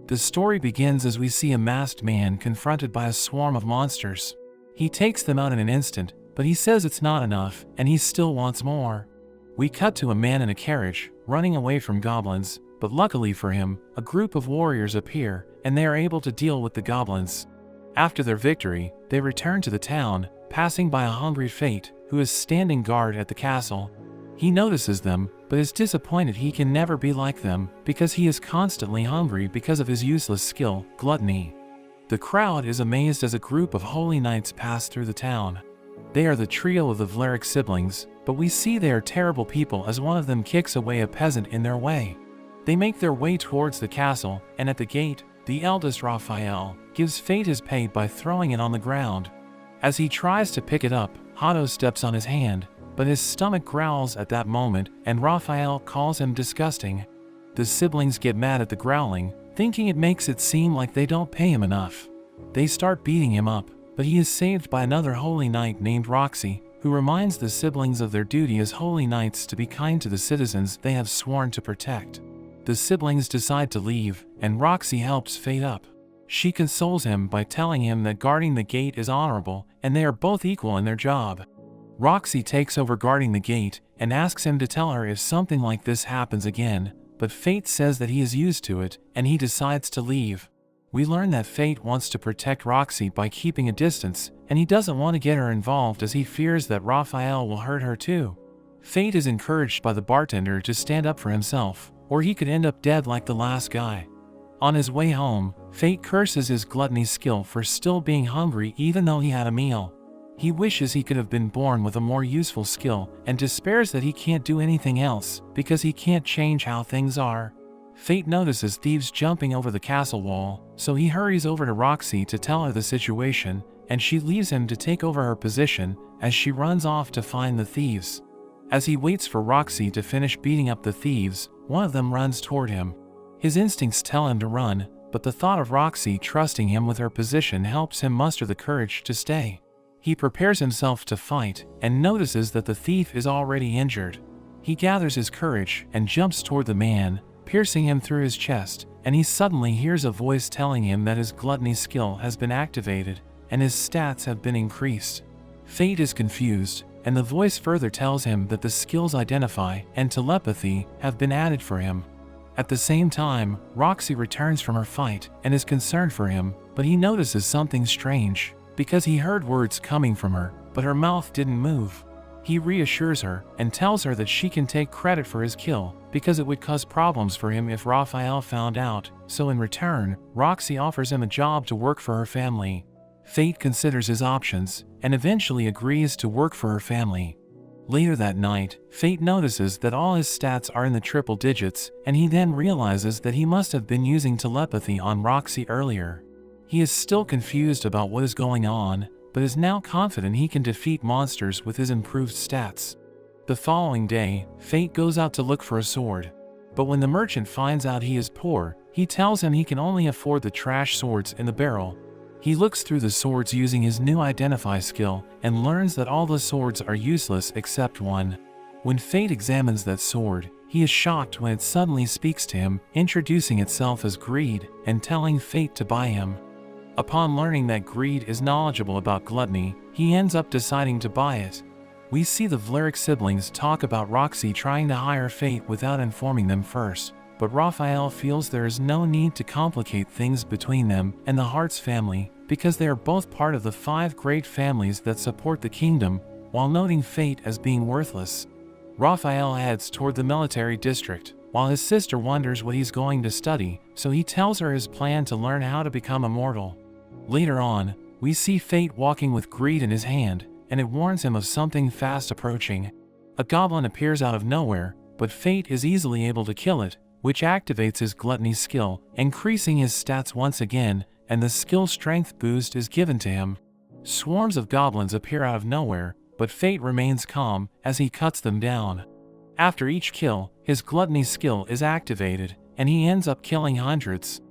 The story begins as we see a masked man confronted by a swarm of monsters. He takes them out in an instant, but he says it's not enough, and he still wants more. We cut to a man in a carriage, running away from goblins, but luckily for him, a group of warriors appear, and they are able to deal with the goblins. After their victory, they return to the town, passing by a hungry Fate, who is standing guard at the castle. He notices them, but is disappointed he can never be like them, because he is constantly hungry because of his useless skill, gluttony. The crowd is amazed as a group of holy knights pass through the town. They are the trio of the Berserk siblings, but we see they are terrible people as one of them kicks away a peasant in their way. They make their way towards the castle, and at the gate, the eldest Raphael gives Fate his pay by throwing it on the ground. As he tries to pick it up, Hato steps on his hand, but his stomach growls at that moment, and Raphael calls him disgusting. The siblings get mad at the growling, thinking it makes it seem like they don't pay him enough. They start beating him up, but he is saved by another holy knight named Roxy, who reminds the siblings of their duty as holy knights to be kind to the citizens they have sworn to protect. The siblings decide to leave, and Roxy helps Fate up. She consoles him by telling him that guarding the gate is honorable, and they are both equal in their job. Roxy takes over guarding the gate, and asks him to tell her if something like this happens again, but Fate says that he is used to it, and he decides to leave. We learn that Fate wants to protect Roxy by keeping a distance, and he doesn't want to get her involved as he fears that Raphael will hurt her too. Fate is encouraged by the bartender to stand up for himself, or he could end up dead like the last guy. On his way home, Fate curses his gluttony skill for still being hungry even though he had a meal. He wishes he could have been born with a more useful skill, and despairs that he can't do anything else, because he can't change how things are. Fate notices thieves jumping over the castle wall, so he hurries over to Roxy to tell her the situation, and she leaves him to take over her position as she runs off to find the thieves. As he waits for Roxy to finish beating up the thieves, one of them runs toward him. His instincts tell him to run, but the thought of Roxy trusting him with her position helps him muster the courage to stay. He prepares himself to fight, and notices that the thief is already injured. He gathers his courage and jumps toward the man, piercing him through his chest, and he suddenly hears a voice telling him that his gluttony skill has been activated, and his stats have been increased. Fate is confused, and the voice further tells him that the skills Identify and Telepathy have been added for him. At the same time, Roxy returns from her fight and is concerned for him, but he notices something strange, because he heard words coming from her, but her mouth didn't move. He reassures her and tells her that she can take credit for his kill, because it would cause problems for him if Raphael found out, so in return, Roxy offers him a job to work for her family. Fate considers his options, and eventually agrees to work for her family. Later that night, Fate notices that all his stats are in the triple digits, and he then realizes that he must have been using telepathy on Roxy earlier. He is still confused about what is going on, but is now confident he can defeat monsters with his improved stats. The following day, Fate goes out to look for a sword. But when the merchant finds out he is poor, he tells him he can only afford the trash swords in the barrel. He looks through the swords using his new Identify skill, and learns that all the swords are useless except one. When Fate examines that sword, he is shocked when it suddenly speaks to him, introducing itself as Greed, and telling Fate to buy him. Upon learning that Greed is knowledgeable about gluttony, he ends up deciding to buy it. We see the Berserk siblings talk about Roxy trying to hire Fate without informing them first, but Raphael feels there is no need to complicate things between them and the Hart's family, because they are both part of the 5 great families that support the kingdom, while noting Fate as being worthless. Raphael heads toward the military district, while his sister wonders what he's going to study, so he tells her his plan to learn how to become immortal. Later on, we see Fate walking with Greed in his hand, and it warns him of something fast approaching. A goblin appears out of nowhere, but Fate is easily able to kill it, which activates his gluttony skill, increasing his stats once again, and the skill strength boost is given to him. Swarms of goblins appear out of nowhere, but Fate remains calm as he cuts them down. After each kill, his gluttony skill is activated, and he ends up killing hundreds.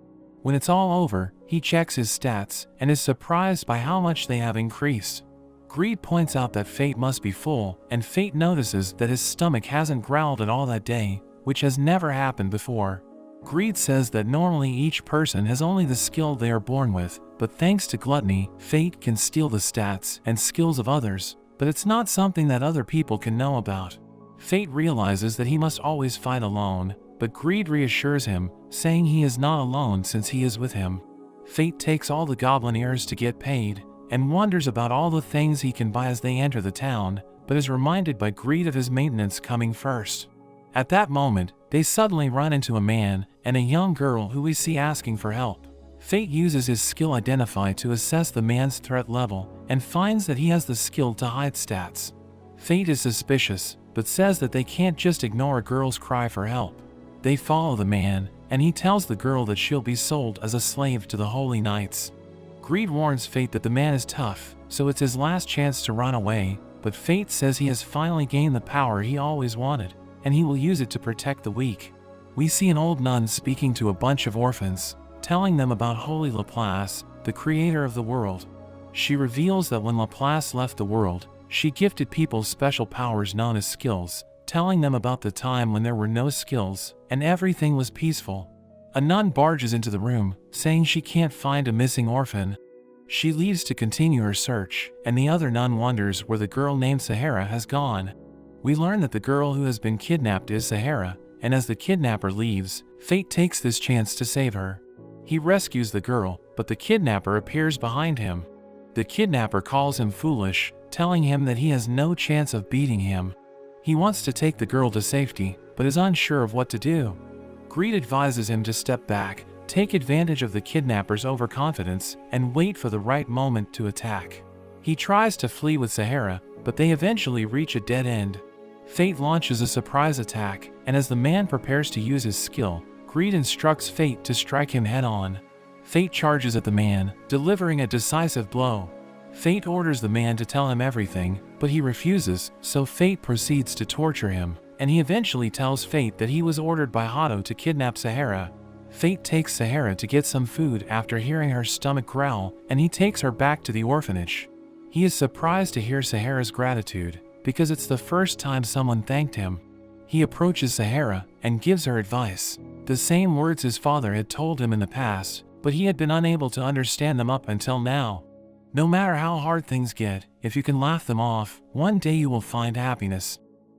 When it's all over, he checks his stats, and is surprised by how much they have increased. Greed points out that Fate must be full, and Fate notices that his stomach hasn't growled at all that day, which has never happened before. Greed says that normally each person has only the skill they are born with, but thanks to gluttony, fate can steal the stats and skills of others, but it's not something that other people can know about. Fate realizes that he must always fight alone, but greed reassures him, saying he is not alone since he is with him. Fate takes all the goblin ears to get paid, and wonders about all the things he can buy as they enter the town, but is reminded by greed of his maintenance coming first. At that moment, they suddenly run into a man and a young girl who we see asking for help. Fate uses his skill Identify to assess the man's threat level, and finds that he has the skill to hide stats. Fate is suspicious, but says that they can't just ignore a girl's cry for help. They follow the man, and he tells the girl that she'll be sold as a slave to the Holy Knights. Greed warns Fate that the man is tough, so it's his last chance to run away, but Fate says he has finally gained the power he always wanted, and he will use it to protect the weak. We see an old nun speaking to a bunch of orphans, telling them about Holy Laplace, the creator of the world. She reveals that when Laplace left the world, she gifted people special powers known as skills, telling them about the time when there were no skills, and everything was peaceful. A nun barges into the room, saying she can't find a missing orphan. She leaves to continue her search, and the other nun wonders where the girl named Sahara has gone. We learn that the girl who has been kidnapped is Sahara, and as the kidnapper leaves, Fate takes this chance to save her. He rescues the girl, but the kidnapper appears behind him. The kidnapper calls him foolish, telling him that he has no chance of beating him. He wants to take the girl to safety, but is unsure of what to do. Greed advises him to step back, take advantage of the kidnapper's overconfidence, and wait for the right moment to attack. He tries to flee with Sahara, but they eventually reach a dead end. Fate launches a surprise attack, and as the man prepares to use his skill, Greed instructs Fate to strike him head-on. Fate charges at the man, delivering a decisive blow. Fate orders the man to tell him everything, but he refuses, so Fate proceeds to torture him, and he eventually tells Fate that he was ordered by Hato to kidnap Sahara. Fate takes Sahara to get some food after hearing her stomach growl, and he takes her back to the orphanage. He is surprised to hear Sahara's gratitude, because it's the first time someone thanked him. He approaches Sahara and gives her advice, the same words his father had told him in the past, but he had been unable to understand them up until now. No matter how hard things get, if you can laugh them off, one day you will find happiness.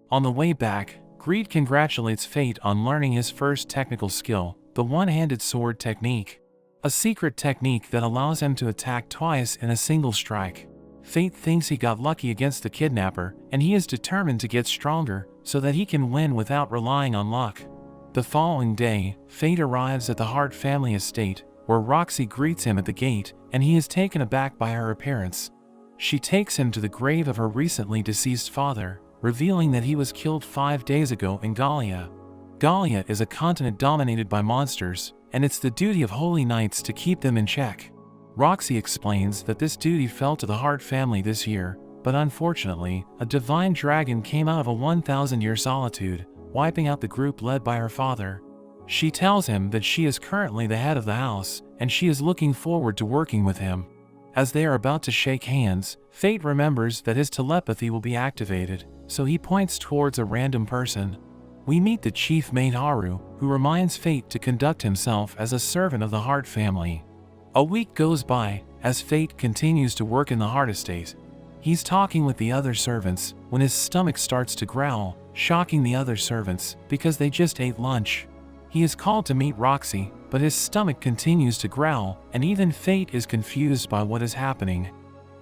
On the way back, Greed congratulates Fate on learning his first technical skill, the one-handed sword technique. A secret technique that allows him to attack twice in a single strike. Fate thinks he got lucky against the kidnapper, and he is determined to get stronger, so that he can win without relying on luck. The following day, Fate arrives at the Hart family estate, where Roxy greets him at the gate, and he is taken aback by her appearance. She takes him to the grave of her recently deceased father, revealing that he was killed 5 days ago in Gallia. Gallia is a continent dominated by monsters, and it's the duty of Holy Knights to keep them in check. Roxy explains that this duty fell to the Hart family this year, but unfortunately, a divine dragon came out of a 1,000-year solitude, wiping out the group led by her father. She tells him that she is currently the head of the house, and she is looking forward to working with him. As they are about to shake hands, Fate remembers that his telepathy will be activated, so he points towards a random person. We meet the chief mate Haru, who reminds Fate to conduct himself as a servant of the Hart family. A week goes by, as Fate continues to work in the Hart estate. He's talking with the other servants, when his stomach starts to growl, shocking the other servants, because they just ate lunch. He is called to meet Roxy, but his stomach continues to growl, and even Fate is confused by what is happening.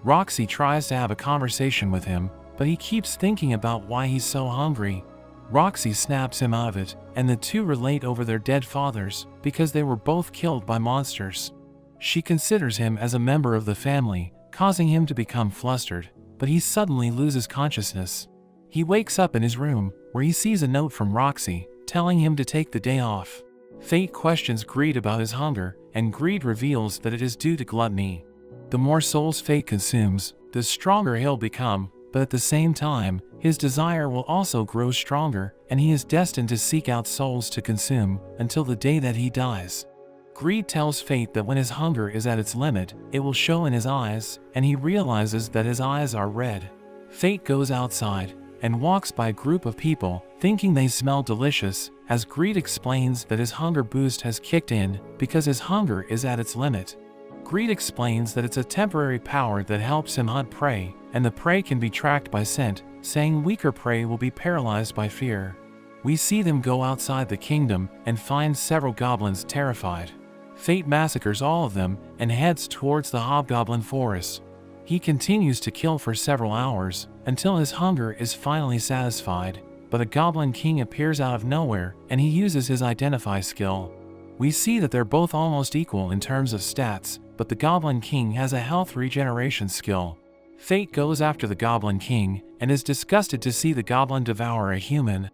Roxy tries to have a conversation with him, but he keeps thinking about why he's so hungry. Roxy snaps him out of it, and the two relate over their dead fathers, because they were both killed by monsters. She considers him as a member of the family, causing him to become flustered, but he suddenly loses consciousness. He wakes up in his room, where he sees a note from Roxy, telling him to take the day off. Fate questions Greed about his hunger, and Greed reveals that it is due to gluttony. The more souls Fate consumes, the stronger he'll become, but at the same time, his desire will also grow stronger, and he is destined to seek out souls to consume, until the day that he dies. Greed tells Fate that when his hunger is at its limit, it will show in his eyes, and he realizes that his eyes are red. Fate goes outside, and walks by a group of people, thinking they smell delicious, as Greed explains that his hunger boost has kicked in because his hunger is at its limit. Greed explains that it's a temporary power that helps him hunt prey, and the prey can be tracked by scent, saying weaker prey will be paralyzed by fear. We see them go outside the kingdom and find several goblins terrified. Fate massacres all of them and heads towards the hobgoblin forest. He continues to kill for several hours until his hunger is finally satisfied, but a goblin king appears out of nowhere and he uses his identify skill. We see that they're both almost equal in terms of stats, but the goblin king has a health regeneration skill. Fate goes after the goblin king and is disgusted to see the goblin devour a human.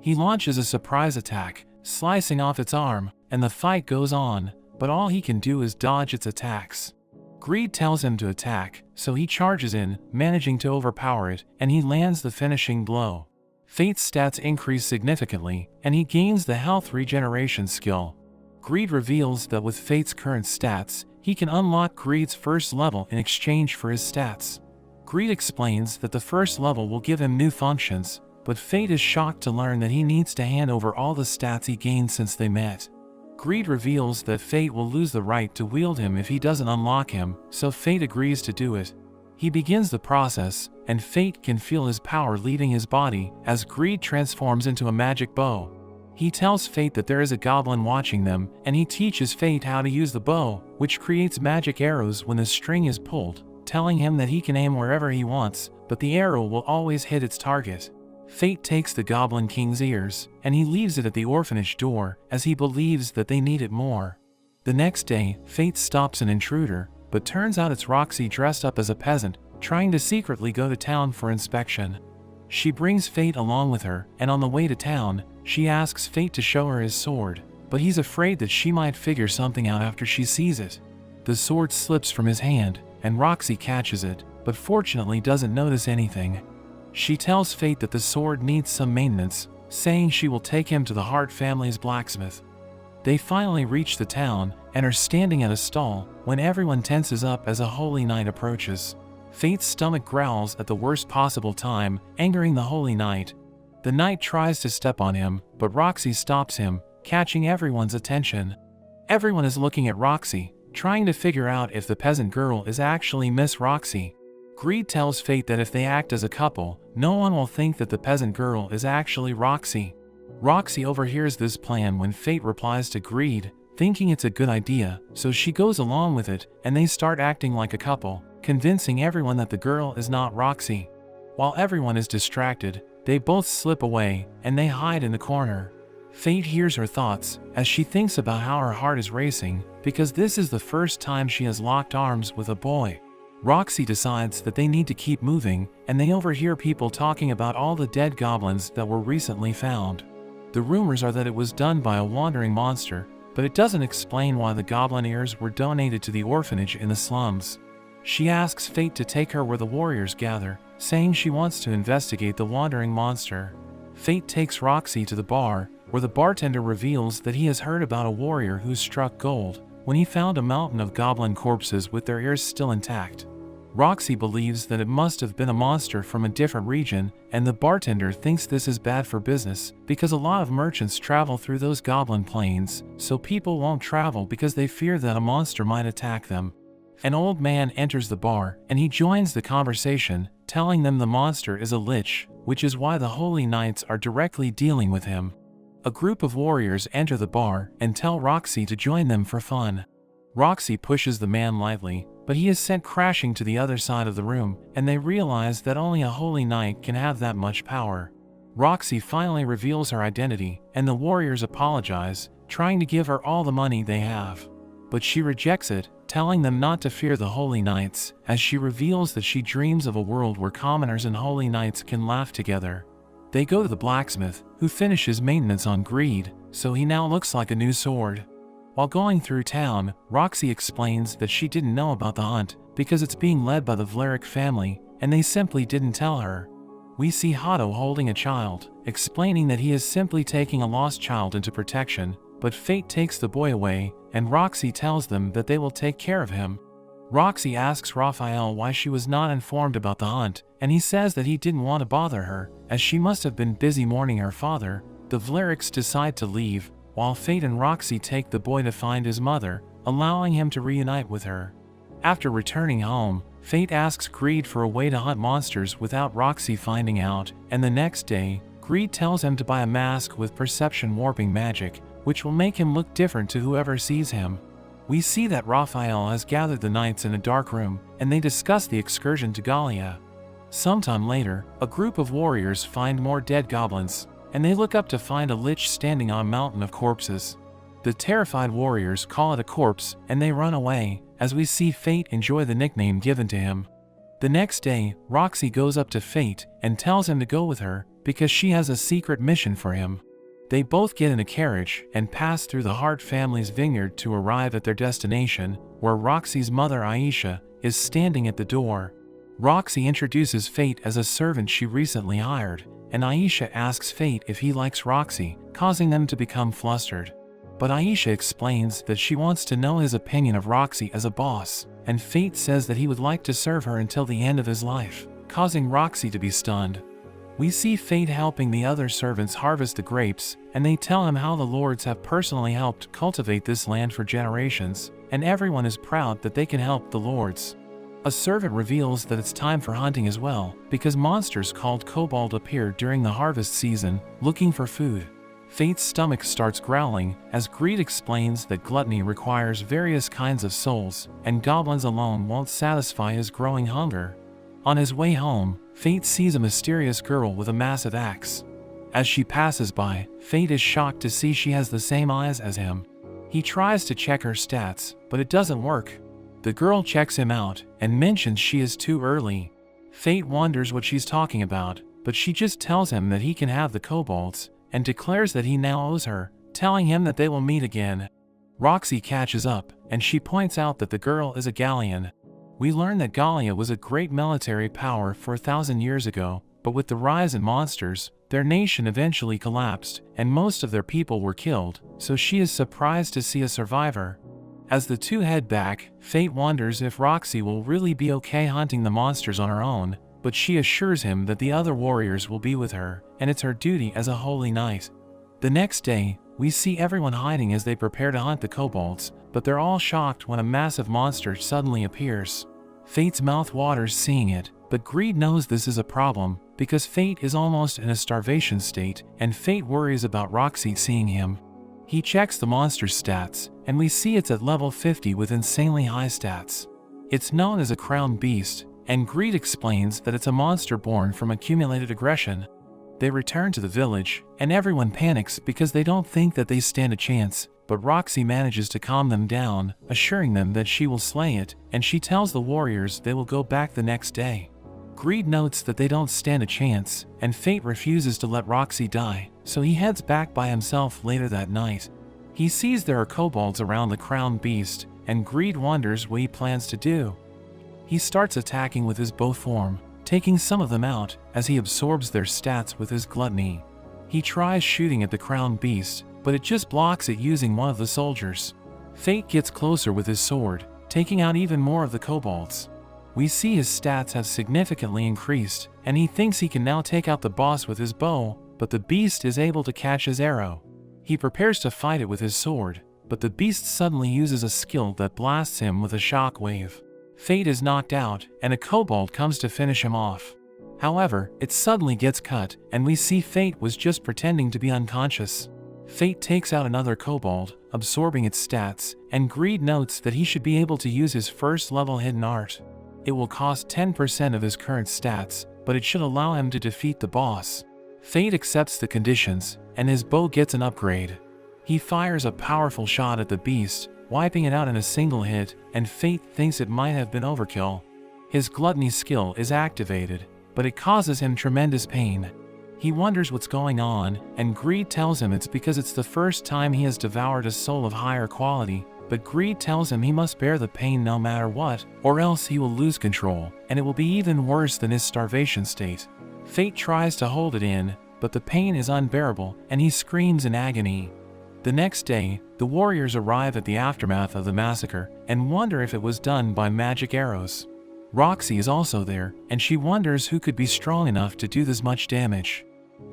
He launches a surprise attack, slicing off its arm, and the fight goes on, but all he can do is dodge its attacks. Greed tells him to attack, so he charges in, managing to overpower it, and he lands the finishing blow. Fate's stats increase significantly, and he gains the health regeneration skill. Greed reveals that with Fate's current stats, he can unlock Greed's first level in exchange for his stats. Greed explains that the first level will give him new functions, but Fate is shocked to learn that he needs to hand over all the stats he gained since they met. Greed reveals that Fate will lose the right to wield him if he doesn't unlock him, so Fate agrees to do it. He begins the process, and Fate can feel his power leaving his body as Greed transforms into a magic bow. He tells Fate that there is a goblin watching them, and he teaches Fate how to use the bow, which creates magic arrows when the string is pulled, telling him that he can aim wherever he wants, but the arrow will always hit its target. Fate takes the Goblin King's ears, and he leaves it at the orphanage door, as he believes that they need it more. The next day, Fate stops an intruder, but turns out it's Roxy dressed up as a peasant, trying to secretly go to town for inspection. She brings Fate along with her, and on the way to town, she asks Fate to show her his sword, but he's afraid that she might figure something out after she sees it. The sword slips from his hand, and Roxy catches it, but fortunately doesn't notice anything. She tells Fate that the sword needs some maintenance, saying she will take him to the Hart family's blacksmith. They finally reach the town, and are standing at a stall, when everyone tenses up as a holy knight approaches. Fate's stomach growls at the worst possible time, angering the holy knight. The knight tries to step on him, but Roxy stops him, catching everyone's attention. Everyone is looking at Roxy, trying to figure out if the peasant girl is actually Miss Roxy. Greed tells Fate that if they act as a couple, no one will think that the peasant girl is actually Roxy. Roxy overhears this plan when Fate replies to Greed, thinking it's a good idea, so she goes along with it, and they start acting like a couple, convincing everyone that the girl is not Roxy. While everyone is distracted, they both slip away, and they hide in the corner. Fate hears her thoughts, as she thinks about how her heart is racing, because this is the first time she has locked arms with a boy. Roxy decides that they need to keep moving, and they overhear people talking about all the dead goblins that were recently found. The rumors are that it was done by a wandering monster, but it doesn't explain why the goblin ears were donated to the orphanage in the slums. She asks Fate to take her where the warriors gather, saying she wants to investigate the wandering monster. Fate takes Roxy to the bar, where the bartender reveals that he has heard about a warrior who struck gold when he found a mountain of goblin corpses with their ears still intact. Roxy believes that it must have been a monster from a different region, and the bartender thinks this is bad for business because a lot of merchants travel through those goblin plains, so people won't travel because they fear that a monster might attack them. An old man enters the bar, and he joins the conversation, telling them the monster is a lich, which is why the holy knights are directly dealing with him. A group of warriors enter the bar and tell Roxy to join them for fun. Roxy pushes the man lightly, but he is sent crashing to the other side of the room, and they realize that only a holy knight can have that much power. Roxy finally reveals her identity, and the warriors apologize, trying to give her all the money they have. But she rejects it, telling them not to fear the holy knights, as she reveals that she dreams of a world where commoners and holy knights can laugh together. They go to the blacksmith, who finishes maintenance on Greed, so he now looks like a new sword. While going through town, Roxy explains that she didn't know about the hunt because it's being led by the Vlaric family, and they simply didn't tell her. We see Hato holding a child, explaining that he is simply taking a lost child into protection, but Fate takes the boy away, and Roxy tells them that they will take care of him. Roxy asks Raphael why she was not informed about the hunt, and he says that he didn't want to bother her, as she must have been busy mourning her father, The Vlerics decide to leave, while Fate and Roxy take the boy to find his mother, allowing him to reunite with her. After returning home, Fate asks Greed for a way to hunt monsters without Roxy finding out, and the next day, Greed tells him to buy a mask with perception warping magic, which will make him look different to whoever sees him. We see that Raphael has gathered the knights in a dark room, and they discuss the excursion to Gallia. Sometime later, a group of warriors find more dead goblins, and they look up to find a lich standing on a mountain of corpses. The terrified warriors call it a corpse, and they run away, as we see Fate enjoy the nickname given to him. The next day, Roxy goes up to Fate and tells him to go with her, because she has a secret mission for him. They both get in a carriage and pass through the Hart family's vineyard to arrive at their destination, where Roxy's mother Aisha is standing at the door. Roxy introduces Fate as a servant she recently hired, and Aisha asks Fate if he likes Roxy, causing them to become flustered. But Aisha explains that she wants to know his opinion of Roxy as a boss, and Fate says that he would like to serve her until the end of his life, causing Roxy to be stunned. We see Fate helping the other servants harvest the grapes, and they tell him how the lords have personally helped cultivate this land for generations, and everyone is proud that they can help the lords. A servant reveals that it's time for hunting as well, because monsters called kobold appear during the harvest season, looking for food. Fate's stomach starts growling, as Greed explains that gluttony requires various kinds of souls, and goblins alone won't satisfy his growing hunger. On his way home, Fate sees a mysterious girl with a massive axe. As she passes by, Fate is shocked to see she has the same eyes as him. He tries to check her stats, but it doesn't work. The girl checks him out and mentions she is too early. Fate wonders what she's talking about, but she just tells him that he can have the kobolds, and declares that he now owes her, telling him that they will meet again. Roxy catches up, and she points out that the girl is a Gallian. We learn that Gallia was a great military power for 1,000 years ago, but with the rise in monsters, their nation eventually collapsed, and most of their people were killed, so she is surprised to see a survivor. As the two head back, Fate wonders if Roxy will really be okay hunting the monsters on her own, but she assures him that the other warriors will be with her, and it's her duty as a holy knight. The next day, we see everyone hiding as they prepare to hunt the kobolds, but they're all shocked when a massive monster suddenly appears. Fate's mouth waters seeing it, but Greed knows this is a problem, because Fate is almost in a starvation state, and Fate worries about Roxy seeing him. He checks the monster's stats, and we see it's at level 50 with insanely high stats. It's known as a crowned beast, and Greed explains that it's a monster born from accumulated aggression. They return to the village, and everyone panics because they don't think that they stand a chance, but Roxy manages to calm them down, assuring them that she will slay it, and she tells the warriors they will go back the next day. Greed notes that they don't stand a chance, and Fate refuses to let Roxy die, so he heads back by himself later that night. He sees there are kobolds around the crowned beast, and Greed wonders what he plans to do. He starts attacking with his bow form, taking some of them out as he absorbs their stats with his gluttony. He tries shooting at the crowned beast, but it just blocks it using one of the soldiers. Fate gets closer with his sword, taking out even more of the kobolds. We see his stats have significantly increased, and he thinks he can now take out the boss with his bow, but the beast is able to catch his arrow. He prepares to fight it with his sword, but the beast suddenly uses a skill that blasts him with a shock wave. Fate is knocked out, and a kobold comes to finish him off. However, it suddenly gets cut, and we see Fate was just pretending to be unconscious. Fate takes out another kobold, absorbing its stats, and Greed notes that he should be able to use his first level hidden art. It will cost 10% of his current stats, but it should allow him to defeat the boss. Fate accepts the conditions, and his bow gets an upgrade. He fires a powerful shot at the beast, wiping it out in a single hit, and Fate thinks it might have been overkill. His gluttony skill is activated, but it causes him tremendous pain. He wonders what's going on, and Greed tells him it's because it's the first time he has devoured a soul of higher quality, but Greed tells him he must bear the pain no matter what, or else he will lose control, and it will be even worse than his starvation state. Fate tries to hold it in, but the pain is unbearable, and he screams in agony. The next day, the warriors arrive at the aftermath of the massacre, and wonder if it was done by magic arrows. Roxy is also there, and she wonders who could be strong enough to do this much damage.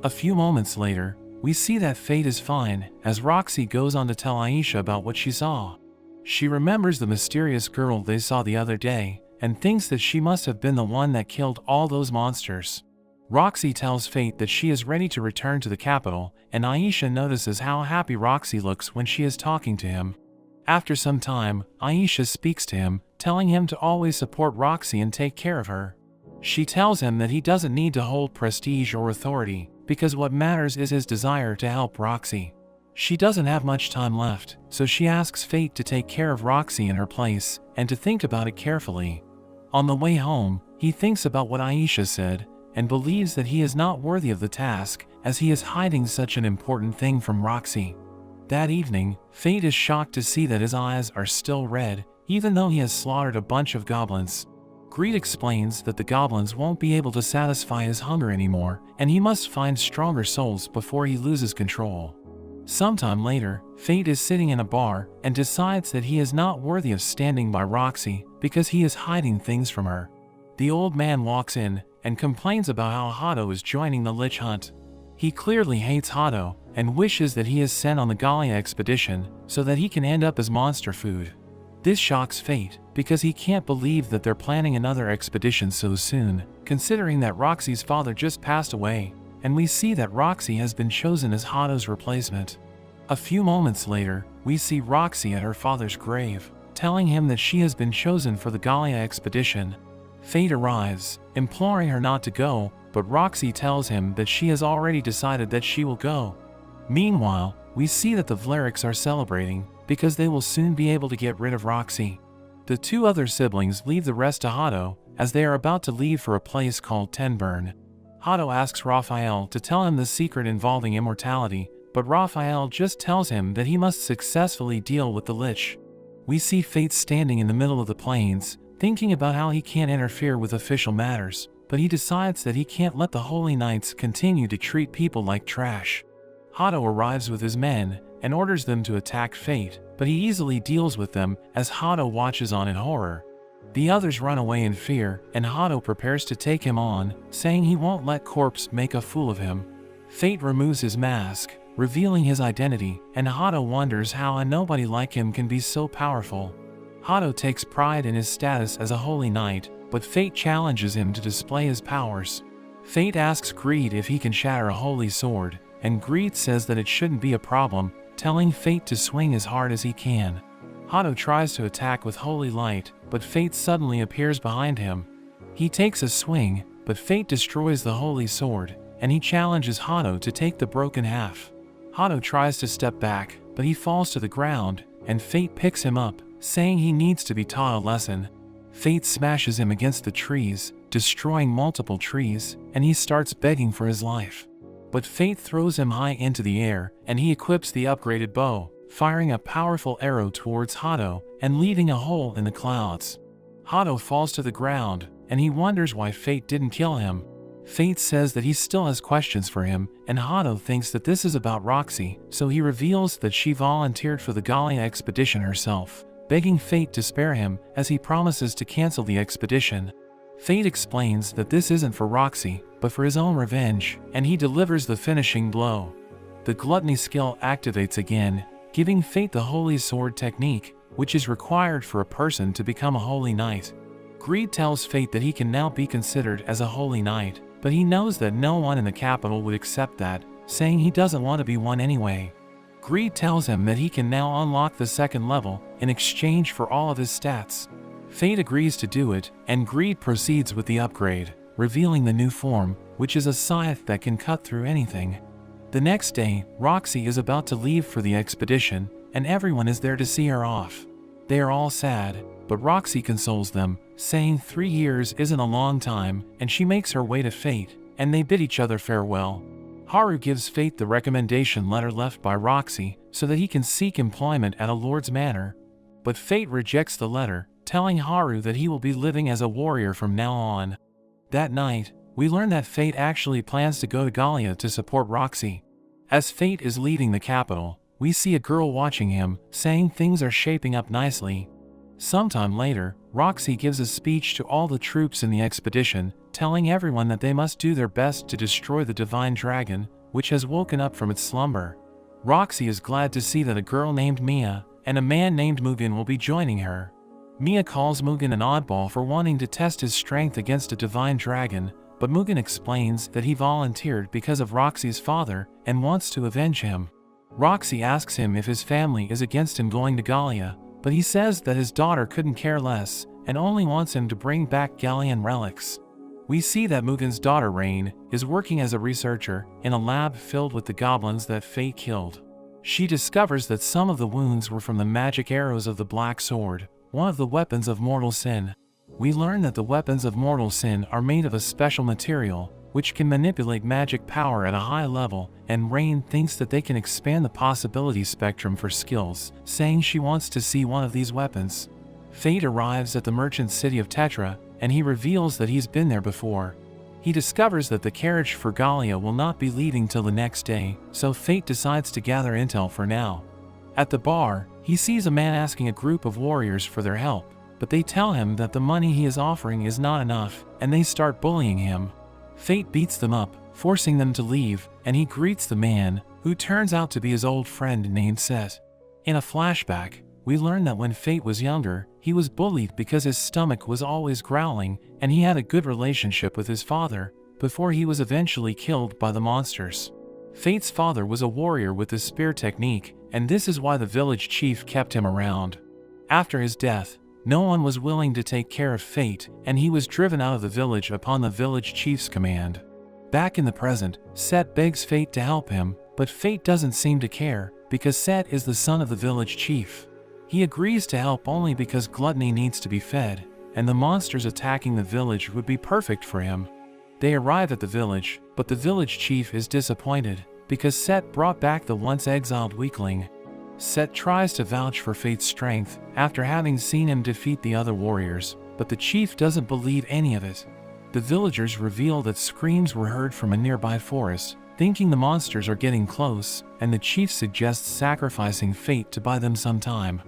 A few moments later, We see that Fate is fine, as Roxy goes on to tell Aisha about what she saw. She remembers the mysterious girl they saw the other day, and thinks that she must have been the one that killed all those monsters. Roxy tells Fate that she is ready to return to the capital, and Aisha notices how happy Roxy looks when she is talking to him. After some time, Aisha speaks to him, telling him to always support Roxy and take care of her. She tells him that he doesn't need to hold prestige or authority, because what matters is his desire to help Roxy. She doesn't have much time left, so she asks Fate to take care of Roxy in her place, and to think about it carefully. On the way home, he thinks about what Aisha said, and believes that he is not worthy of the task, as he is hiding such an important thing from Roxy. That evening, Fate is shocked to see that his eyes are still red, even though he has slaughtered a bunch of goblins. Greed explains that the goblins won't be able to satisfy his hunger anymore, and he must find stronger souls before he loses control. Sometime later, Fate is sitting in a bar and decides that he is not worthy of standing by Roxy because he is hiding things from her. The old man walks in and complains about how Hado is joining the Lich Hunt. He clearly hates Hado and wishes that he is sent on the Gallia expedition so that he can end up as monster food. This shocks Fate because he can't believe that they're planning another expedition so soon, considering that Roxy's father just passed away, and we see that Roxy has been chosen as Hado's replacement. A few moments later, we see Roxy at her father's grave, telling him that she has been chosen for the Gallia expedition. Fate arrives, imploring her not to go, but Roxy tells him that she has already decided that she will go. Meanwhile, we see that the Vleriks are celebrating, because they will soon be able to get rid of Roxy. The two other siblings leave the rest to Hado, as they are about to leave for a place called Tenburn. Hado asks Raphael to tell him the secret involving immortality, but Raphael just tells him that he must successfully deal with the Lich. We see Fate standing in the middle of the plains, thinking about how he can't interfere with official matters, but he decides that he can't let the Holy Knights continue to treat people like trash. Hado arrives with his men, and orders them to attack Fate, but he easily deals with them as Hado watches on in horror. The others run away in fear, and Hado prepares to take him on, saying he won't let Corpse make a fool of him. Fate removes his mask, revealing his identity, and Hado wonders how a nobody like him can be so powerful. Hado takes pride in his status as a holy knight, but Fate challenges him to display his powers. Fate asks Greed if he can shatter a holy sword, and Greed says that it shouldn't be a problem, telling Fate to swing as hard as he can. Hado tries to attack with Holy Light, but Fate suddenly appears behind him. He takes a swing, but Fate destroys the holy sword, and he challenges Hado to take the broken half. Hado tries to step back, but he falls to the ground, and Fate picks him up, saying he needs to be taught a lesson. Fate smashes him against the trees, destroying multiple trees, and he starts begging for his life. But Fate throws him high into the air, and he equips the upgraded bow, firing a powerful arrow towards Hado and leaving a hole in the clouds. Hado falls to the ground, and he wonders why Fate didn't kill him. Fate says that he still has questions for him, and Hado thinks that this is about Roxy, so he reveals that she volunteered for the Gallia expedition herself, begging Fate to spare him as he promises to cancel the expedition. Fate explains that this isn't for Roxy, but for his own revenge, and he delivers the finishing blow. The gluttony skill activates again, giving Fate the Holy Sword technique, which is required for a person to become a Holy Knight. Greed tells Fate that he can now be considered as a Holy Knight, but he knows that no one in the capital would accept that, saying he doesn't want to be one anyway. Greed tells him that he can now unlock the second level in exchange for all of his stats. Fate agrees to do it, and Greed proceeds with the upgrade, revealing the new form, which is a scythe that can cut through anything. The next day, Roxy is about to leave for the expedition, and everyone is there to see her off. They are all sad, but Roxy consoles them, saying 3 years isn't a long time, and she makes her way to Fate, and they bid each other farewell. Haru gives Fate the recommendation letter left by Roxy so that he can seek employment at a lord's manor. But Fate rejects the letter, telling Haru that he will be living as a warrior from now on. That night, we learn that Fate actually plans to go to Gallia to support Roxy. As Fate is leaving the capital, we see a girl watching him, saying things are shaping up nicely. Sometime later, Roxy gives a speech to all the troops in the expedition, telling everyone that they must do their best to destroy the divine dragon, which has woken up from its slumber. Roxy is glad to see that a girl named Mia and a man named Mugen will be joining her. Mia calls Mugen an oddball for wanting to test his strength against a divine dragon, but Mugen explains that he volunteered because of Roxy's father and wants to avenge him. Roxy asks him if his family is against him going to Gallia, but he says that his daughter couldn't care less and only wants him to bring back Gallian relics. We see that Mugen's daughter Rain is working as a researcher in a lab filled with the goblins that Fate killed. She discovers that some of the wounds were from the magic arrows of the Black Sword, one of the weapons of mortal sin. We learn that the weapons of mortal sin are made of a special material, which can manipulate magic power at a high level, and Rain thinks that they can expand the possibility spectrum for skills, saying she wants to see one of these weapons. Fate arrives at the merchant city of Tetra, and he reveals that he's been there before. He discovers that the carriage for Gallia will not be leaving till the next day, so Fate decides to gather intel for now. At the bar, he sees a man asking a group of warriors for their help, but they tell him that the money he is offering is not enough, and they start bullying him. Fate beats them up, forcing them to leave, and he greets the man, who turns out to be his old friend named Set. In a flashback, we learn that when Fate was younger, he was bullied because his stomach was always growling, and he had a good relationship with his father, before he was eventually killed by the monsters. Fate's father was a warrior with the spear technique, and this is why the village chief kept him around. After his death, no one was willing to take care of Fate, and he was driven out of the village upon the village chief's command. Back in the present, Set begs Fate to help him, but Fate doesn't seem to care, because Set is the son of the village chief. He agrees to help only because gluttony needs to be fed, and the monsters attacking the village would be perfect for him. They arrive at the village, but the village chief is disappointed, because Set brought back the once exiled weakling. Set tries to vouch for Fate's strength after having seen him defeat the other warriors, but the chief doesn't believe any of it. The villagers reveal that screams were heard from a nearby forest, thinking the monsters are getting close, and the chief suggests sacrificing Fate to buy them some time.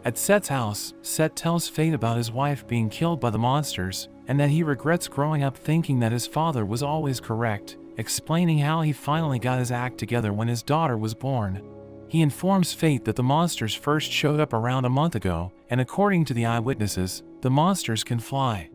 At Set's house, Set tells Fate about his wife being killed by the monsters, and that he regrets growing up thinking that his father was always correct, explaining how he finally got his act together when his daughter was born. He informs Fate that the monsters first showed up around a month ago, and according to the eyewitnesses, the monsters can fly.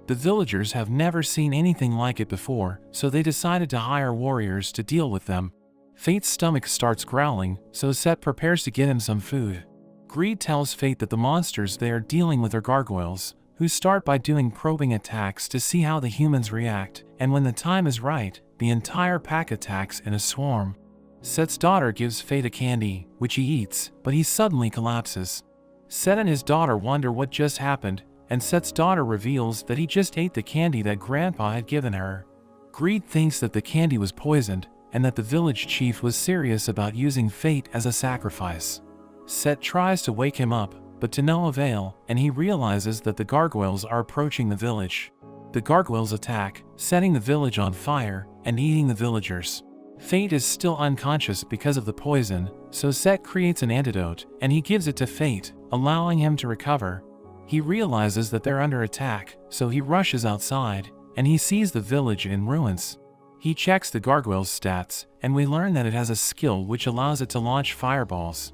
The villagers have never seen anything like it before, so they decided to hire warriors to deal with them. Fate's stomach starts growling, so Set prepares to get him some food. Greed tells Fate that the monsters they are dealing with are gargoyles, who start by doing probing attacks to see how the humans react, and when the time is right, the entire pack attacks in a swarm. Set's daughter gives Fate a candy, which he eats, but he suddenly collapses. Set and his daughter wonder what just happened, and Set's daughter reveals that he just ate the candy that Grandpa had given her. Greed thinks that the candy was poisoned, and that the village chief was serious about using Fate as a sacrifice. Set tries to wake him up, but to no avail, and he realizes that the gargoyles are approaching the village. The gargoyles attack, setting the village on fire and eating the villagers. Fate is still unconscious because of the poison, so Set creates an antidote, and he gives it to Fate, allowing him to recover. He realizes that they're under attack, so he rushes outside, and he sees the village in ruins. He checks the gargoyle's stats, and we learn that it has a skill which allows it to launch fireballs.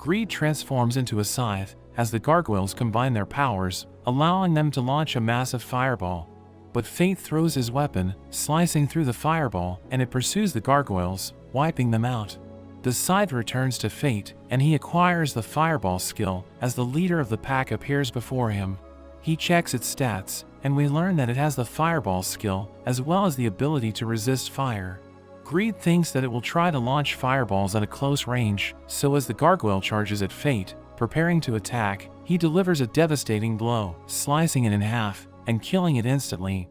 Greed transforms into a scythe, as the gargoyles combine their powers, allowing them to launch a massive fireball. But Fate throws his weapon, slicing through the fireball, and it pursues the gargoyles, wiping them out. The scythe returns to Fate, and he acquires the fireball skill as the leader of the pack appears before him. He checks its stats, and we learn that it has the fireball skill, as well as the ability to resist fire. Greed thinks that it will try to launch fireballs at a close range, so as the gargoyle charges at Fate, preparing to attack, he delivers a devastating blow, slicing it in half, and killing it instantly.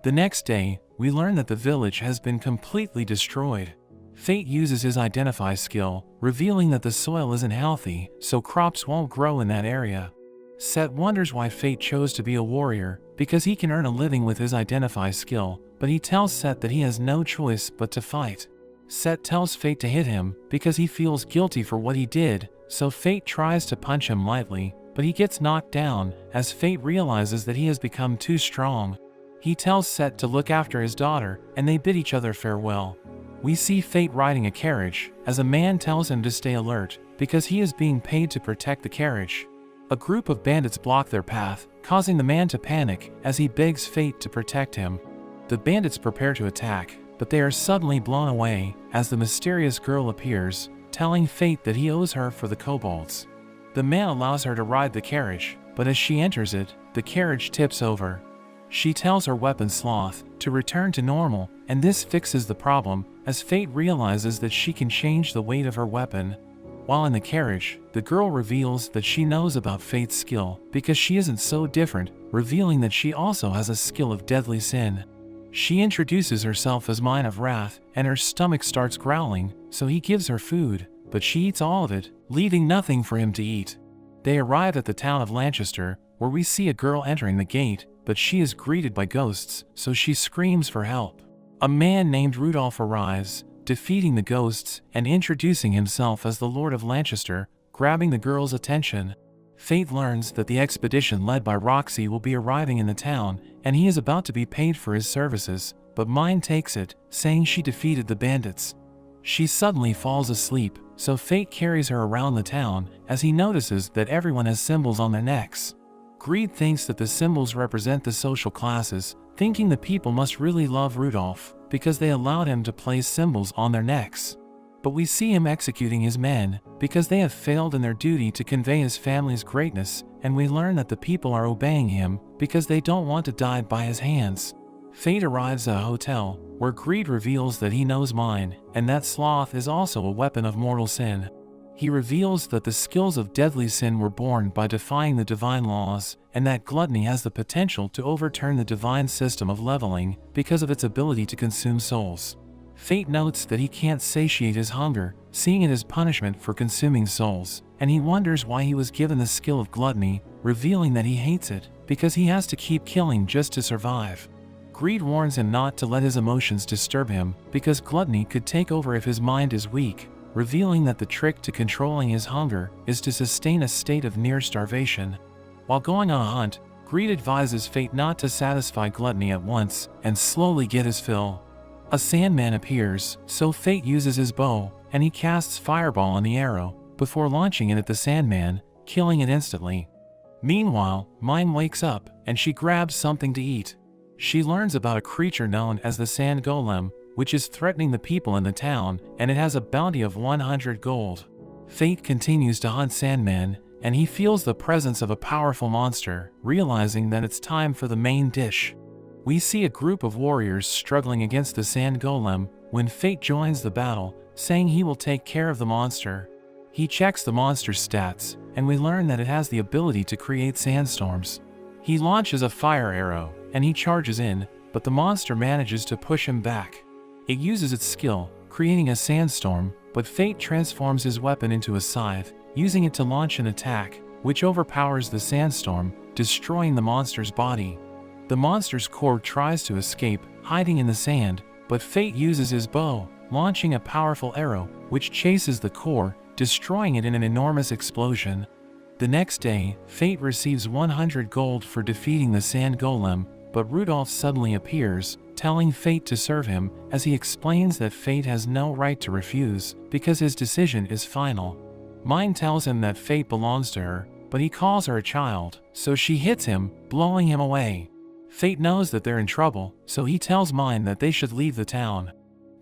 The next day, we learn that the village has been completely destroyed. Fate uses his Identify skill, revealing that the soil isn't healthy, so crops won't grow in that area. Set wonders why Fate chose to be a warrior, because he can earn a living with his Identify skill, but he tells Set that he has no choice but to fight. Set tells Fate to hit him, because he feels guilty for what he did, so Fate tries to punch him lightly, but he gets knocked down, as Fate realizes that he has become too strong. He tells Set to look after his daughter, and they bid each other farewell. We see Fate riding a carriage, as a man tells him to stay alert, because he is being paid to protect the carriage. A group of bandits block their path, causing the man to panic as he begs Fate to protect him. The bandits prepare to attack, but they are suddenly blown away as the mysterious girl appears, telling Fate that he owes her for the kobolds. The man allows her to ride the carriage, but as she enters it, the carriage tips over. She tells her weapon Sloth to return to normal, and this fixes the problem as Fate realizes that she can change the weight of her weapon. While in the carriage, the girl reveals that she knows about Fate's skill because she isn't so different, revealing that she also has a skill of deadly sin. She introduces herself as Mine of Wrath, and her stomach starts growling, so he gives her food, but she eats all of it, leaving nothing for him to eat. They arrive at the town of Lancaster, where we see a girl entering the gate, but she is greeted by ghosts, so she screams for help. A man named Rudolph arrives, defeating the ghosts and introducing himself as the Lord of Lancaster, grabbing the girl's attention. Fate learns that the expedition led by Roxy will be arriving in the town, and he is about to be paid for his services, but Mine takes it, saying she defeated the bandits. She suddenly falls asleep, so Fate carries her around the town as he notices that everyone has symbols on their necks. Greed thinks that the symbols represent the social classes, thinking the people must really love Rudolph because they allowed him to place symbols on their necks. But we see him executing his men because they have failed in their duty to convey his family's greatness, and we learn that the people are obeying him because they don't want to die by his hands. Fate arrives at a hotel where Greed reveals that he knows Mine, and that Sloth is also a weapon of mortal sin. He reveals that the skills of deadly sin were born by defying the divine laws, and that Gluttony has the potential to overturn the divine system of leveling because of its ability to consume souls. Fate notes that he can't satiate his hunger, seeing it as punishment for consuming souls, and he wonders why he was given the skill of Gluttony, revealing that he hates it because he has to keep killing just to survive. Greed warns him not to let his emotions disturb him because Gluttony could take over if his mind is weak, revealing that the trick to controlling his hunger is to sustain a state of near starvation. While going on a hunt, Greed advises Fate not to satisfy Gluttony at once and slowly get his fill. A Sandman appears, so Fate uses his bow, and he casts Fireball on the arrow before launching it at the Sandman, killing it instantly. Meanwhile, Mine wakes up, and she grabs something to eat. She learns about a creature known as the Sand Golem, which is threatening the people in the town, and it has a bounty of 100 gold. Fate continues to hunt Sandman, and he feels the presence of a powerful monster, realizing that it's time for the main dish. We see a group of warriors struggling against the Sand Golem when Fate joins the battle, saying he will take care of the monster. He checks the monster's stats, and we learn that it has the ability to create sandstorms. He launches a fire arrow, and he charges in, but the monster manages to push him back. It uses its skill, creating a sandstorm, but Fate transforms his weapon into a scythe, using it to launch an attack, which overpowers the sandstorm, destroying the monster's body. The monster's core tries to escape, hiding in the sand, but Fate uses his bow, launching a powerful arrow, which chases the core, destroying it in an enormous explosion. The next day, Fate receives 100 gold for defeating the Sand Golem, but Rudolph suddenly appears, telling Fate to serve him, as he explains that Fate has no right to refuse, because his decision is final. Mine tells him that Fate belongs to her, but he calls her a child, so she hits him, blowing him away. Fate knows that they're in trouble, so he tells Mine that they should leave the town.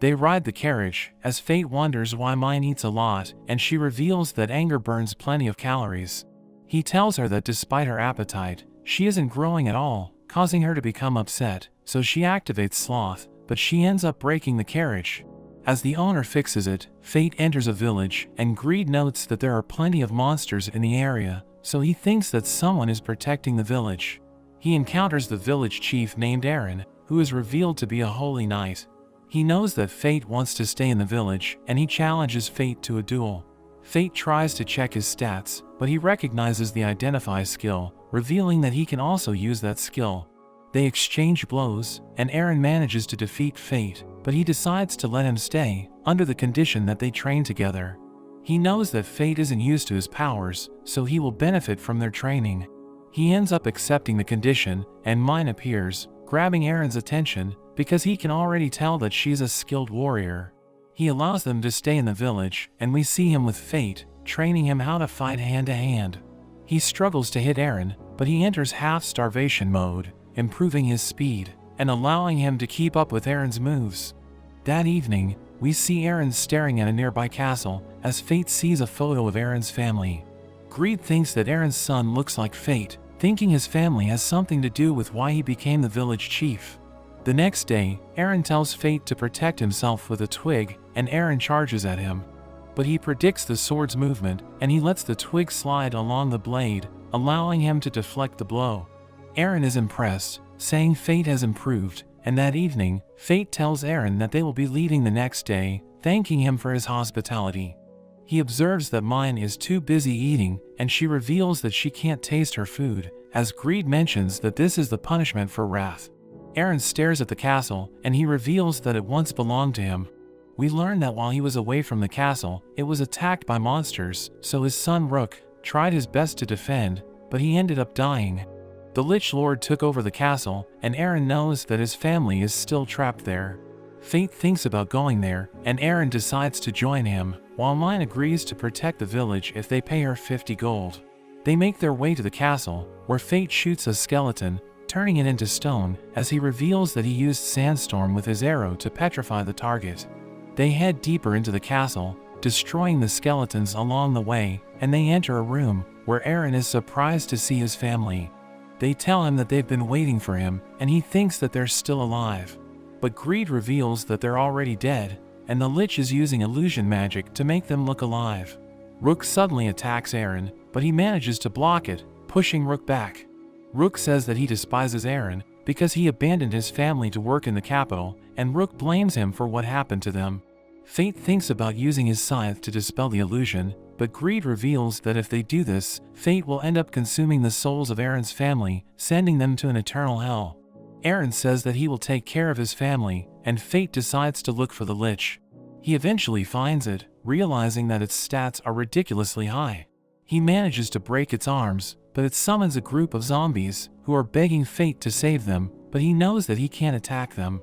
They ride the carriage, as Fate wonders why Mine eats a lot, and she reveals that anger burns plenty of calories. He tells her that despite her appetite, she isn't growing at all, causing her to become upset, so she activates Sloth, but she ends up breaking the carriage. As the owner fixes it, Fate enters a village, and Greed notes that there are plenty of monsters in the area, so he thinks that someone is protecting the village. He encounters the village chief named Aaron, who is revealed to be a holy knight. He knows that Fate wants to stay in the village, and he challenges Fate to a duel. Fate tries to check his stats, but he recognizes the Identify skill, revealing that he can also use that skill. They exchange blows, and Aaron manages to defeat Fate, but he decides to let him stay, under the condition that they train together. He knows that Fate isn't used to his powers, so he will benefit from their training. He ends up accepting the condition, and Mine appears, grabbing Aaron's attention, because he can already tell that she's a skilled warrior. He allows them to stay in the village, and we see him with Fate, training him how to fight hand to hand. He struggles to hit Eren, but he enters half-starvation mode, improving his speed, and allowing him to keep up with Eren's moves. That evening, we see Eren staring at a nearby castle, as Fate sees a photo of Eren's family. Greed thinks that Eren's son looks like Fate, thinking his family has something to do with why he became the village chief. The next day, Eren tells Fate to protect himself with a twig, and Eren charges at him. But he predicts the sword's movement, and he lets the twig slide along the blade, allowing him to deflect the blow. Eren is impressed, saying Fate has improved, and that evening, Fate tells Eren that they will be leaving the next day, thanking him for his hospitality. He observes that Mine is too busy eating, and she reveals that she can't taste her food, as Greed mentions that this is the punishment for wrath. Eren stares at the castle, and he reveals that it once belonged to him. We learn that while he was away from the castle, it was attacked by monsters, so his son Rook tried his best to defend, but he ended up dying. The Lich Lord took over the castle, and Eren knows that his family is still trapped there. Fate thinks about going there, and Eren decides to join him, while Mine agrees to protect the village if they pay her 50 gold. They make their way to the castle, where Fate shoots a skeleton, turning it into stone, as he reveals that he used Sandstorm with his arrow to petrify the target. They head deeper into the castle, destroying the skeletons along the way, and they enter a room, where Eren is surprised to see his family. They tell him that they've been waiting for him, and he thinks that they're still alive. But Greed reveals that they're already dead, and the Lich is using illusion magic to make them look alive. Rook suddenly attacks Eren, but he manages to block it, pushing Rook back. Rook says that he despises Eren because he abandoned his family to work in the capital, and Rook blames him for what happened to them. Fate thinks about using his scythe to dispel the illusion, but Greed reveals that if they do this, Fate will end up consuming the souls of Eren's family, sending them to an eternal hell. Eren says that he will take care of his family, and Fate decides to look for the Lich. He eventually finds it, realizing that its stats are ridiculously high. He manages to break its arms, but it summons a group of zombies, who are begging Fate to save them, but he knows that he can't attack them.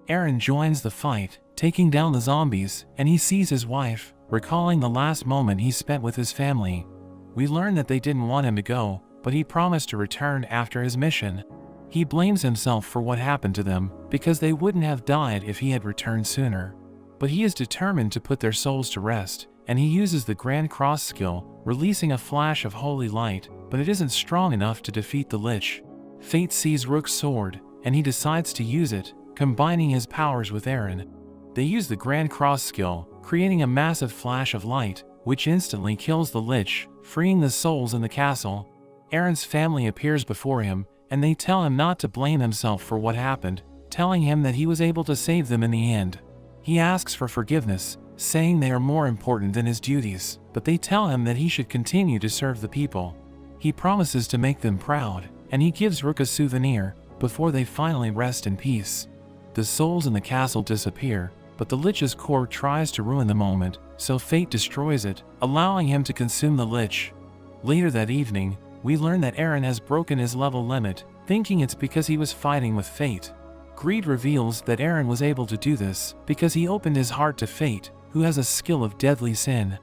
Eren joins the fight, taking down the zombies, and he sees his wife, recalling the last moment he spent with his family. We learn that they didn't want him to go, but he promised to return after his mission. He blames himself for what happened to them, because they wouldn't have died if he had returned sooner. But he is determined to put their souls to rest, and he uses the Grand Cross skill, releasing a flash of holy light, but it isn't strong enough to defeat the Lich. Fate sees Rook's sword, and he decides to use it, combining his powers with Eren. They use the Grand Cross skill, creating a massive flash of light, which instantly kills the Lich, freeing the souls in the castle. Eren's family appears before him, and they tell him not to blame himself for what happened, telling him that he was able to save them in the end. He asks for forgiveness, saying they are more important than his duties, but they tell him that he should continue to serve the people. He promises to make them proud, and he gives Rook a souvenir, before they finally rest in peace. The souls in the castle disappear, but the Lich's core tries to ruin the moment, so Fate destroys it, allowing him to consume the Lich. Later that evening, we learn that Eren has broken his level limit, thinking it's because he was fighting with Fate. Greed reveals that Eren was able to do this because he opened his heart to Fate, who has a skill of deadly sin.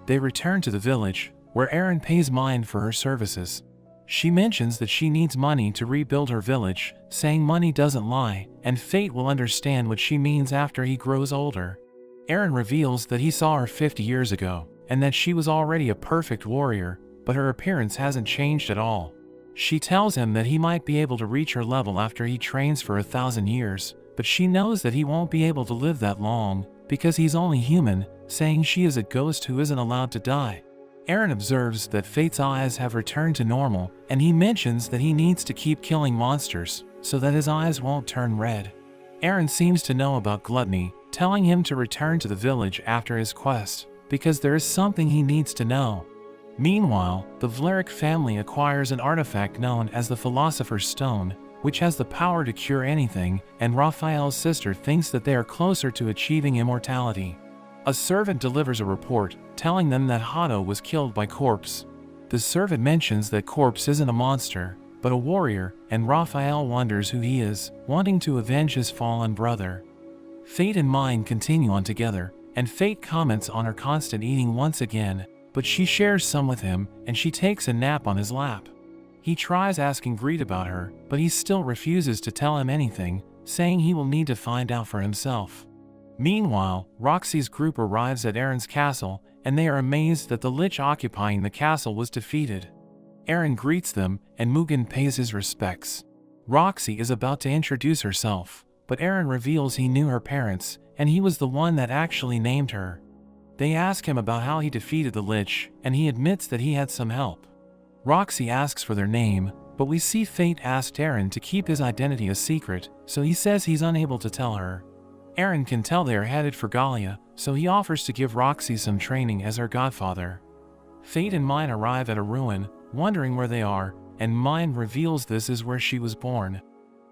They return to the village, where Eren pays Mine for her services. She mentions that she needs money to rebuild her village, saying money doesn't lie, and Fate will understand what she means after he grows older. Eren reveals that he saw her 50 years ago, and that she was already a perfect warrior, but her appearance hasn't changed at all. She tells him that he might be able to reach her level after he trains for 1,000 years, but she knows that he won't be able to live that long, because he's only human, saying she is a ghost who isn't allowed to die. Eren observes that Fate's eyes have returned to normal, and he mentions that he needs to keep killing monsters, so that his eyes won't turn red. Eren seems to know about gluttony, telling him to return to the village after his quest, because there is something he needs to know. Meanwhile, the Vlerick family acquires an artifact known as the Philosopher's Stone, which has the power to cure anything, and Raphael's sister thinks that they are closer to achieving immortality. A servant delivers a report, telling them that Hato was killed by Corpse. The servant mentions that Corpse isn't a monster, but a warrior, and Raphael wonders who he is, wanting to avenge his fallen brother. Fate and Mine continue on together, and Fate comments on her constant eating once again, but she shares some with him and she takes a nap on his lap. He tries asking Greed about her, but he still refuses to tell him anything, saying he will need to find out for himself. Meanwhile, Roxy's group arrives at Aaron's castle, and they are amazed that the lich occupying the castle was defeated. Aaron greets them, and Mugen pays his respects. Roxy is about to introduce herself, but Aaron reveals he knew her parents, and he was the one that actually named her. They ask him about how he defeated the lich, and he admits that he had some help. Roxy asks for their name, but we see Fate asked Aaron to keep his identity a secret, so he says he's unable to tell her. Aaron can tell they are headed for Gallia, so he offers to give Roxy some training as her godfather. Fate and Mine arrive at a ruin, wondering where they are, and Mine reveals this is where she was born.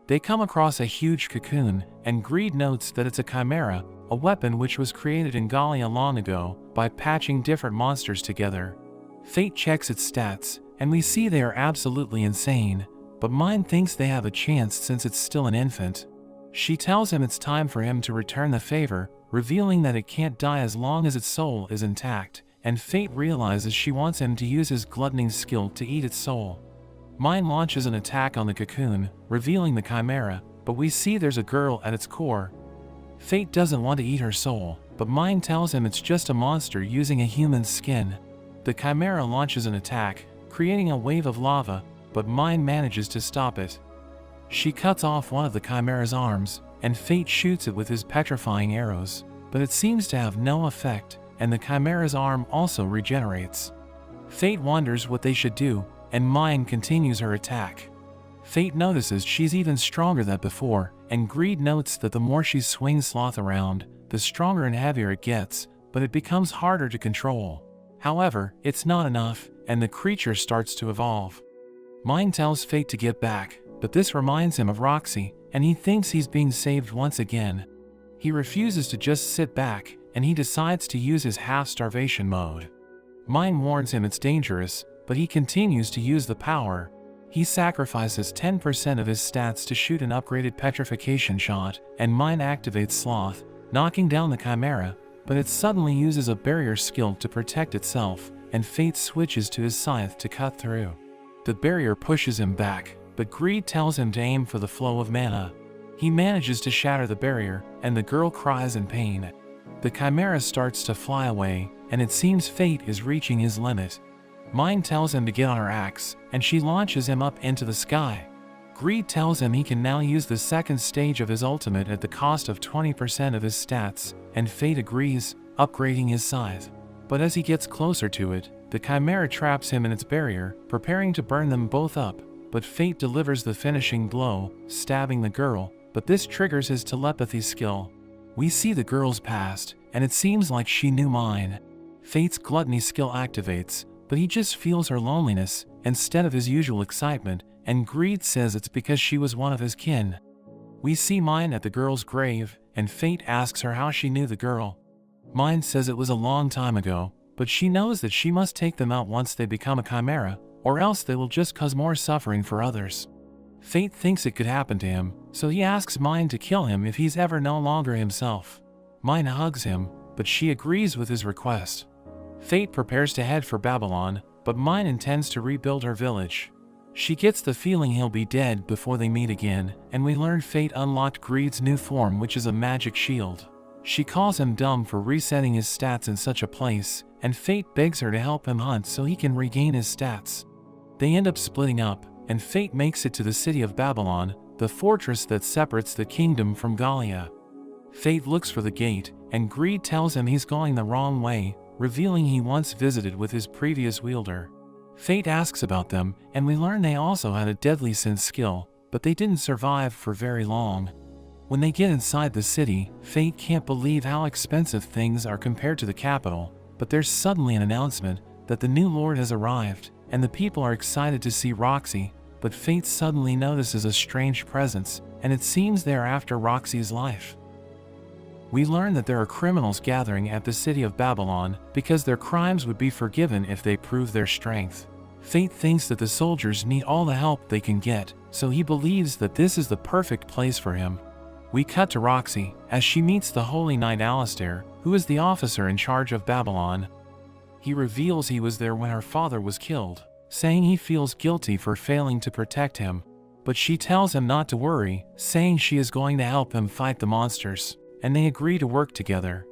They come across a huge cocoon, and Greed notes that it's a chimera, a weapon which was created in Gallia long ago by patching different monsters together. Fate checks its stats, and we see they are absolutely insane, but Mine thinks they have a chance since it's still an infant. She tells him it's time for him to return the favor, revealing that it can't die as long as its soul is intact, and Fate realizes she wants him to use his gluttony skill to eat its soul. Mine launches an attack on the cocoon, revealing the chimera, but we see there's a girl at its core. Fate doesn't want to eat her soul, but Mine tells him it's just a monster using a human's skin. The chimera launches an attack, creating a wave of lava, but Mine manages to stop it. She cuts off one of the chimera's arms, and Fate shoots it with his petrifying arrows, but it seems to have no effect, and the chimera's arm also regenerates. Fate wonders what they should do, and Mine continues her attack. Fate notices she's even stronger than before, and Greed notes that the more she swings Sloth around, the stronger and heavier it gets, but it becomes harder to control. However, it's not enough, and the creature starts to evolve. Mine tells Fate to get back, but this reminds him of Roxy, and he thinks he's being saved once again. He refuses to just sit back, and he decides to use his half-starvation mode. Mine warns him it's dangerous, but he continues to use the power. He sacrifices 10% of his stats to shoot an upgraded petrification shot, and Mine activates Sloth, knocking down the chimera, but it suddenly uses a barrier skill to protect itself, and Fate switches to his scythe to cut through. The barrier pushes him back, but Greed tells him to aim for the flow of mana. He manages to shatter the barrier, and the girl cries in pain. The chimera starts to fly away, and it seems Fate is reaching his limit. Mine tells him to get on her axe, and she launches him up into the sky. Greed tells him he can now use the second stage of his ultimate at the cost of 20% of his stats, and Fate agrees, upgrading his scythe. But as he gets closer to it, the chimera traps him in its barrier, preparing to burn them both up. But Fate delivers the finishing blow, stabbing the girl, but this triggers his telepathy skill. We see the girl's past, and it seems like she knew Mine. Fate's gluttony skill activates, but he just feels her loneliness, instead of his usual excitement, and Greed says it's because she was one of his kin. We see Mine at the girl's grave, and Fate asks her how she knew the girl. Mine says it was a long time ago, but she knows that she must take them out once they become a chimera, or else they will just cause more suffering for others. Fate thinks it could happen to him, so he asks Mine to kill him if he's ever no longer himself. Mine hugs him, but she agrees with his request. Fate prepares to head for Babylon, but Mine intends to rebuild her village. She gets the feeling he'll be dead before they meet again, and we learn Fate unlocked Greed's new form, which is a magic shield. She calls him dumb for resetting his stats in such a place, and Fate begs her to help him hunt so he can regain his stats. They end up splitting up, and Fate makes it to the city of Babylon, the fortress that separates the kingdom from Gallia. Fate looks for the gate, and Greed tells him he's going the wrong way, revealing he once visited with his previous wielder. Fate asks about them, and we learn they also had a deadly sense skill, but they didn't survive for very long. When they get inside the city, Fate can't believe how expensive things are compared to the capital, but there's suddenly an announcement that the new lord has arrived, and the people are excited to see Roxy, but Fate suddenly notices a strange presence, and it seems they are after Roxy's life. We learn that there are criminals gathering at the city of Babylon because their crimes would be forgiven if they prove their strength. Fate thinks that the soldiers need all the help they can get, so he believes that this is the perfect place for him. We cut to Roxy, as she meets the Holy Knight Alistair, who is the officer in charge of Babylon. He reveals he was there when her father was killed, saying he feels guilty for failing to protect him. But she tells him not to worry, saying she is going to help him fight the monsters, and they agree to work together.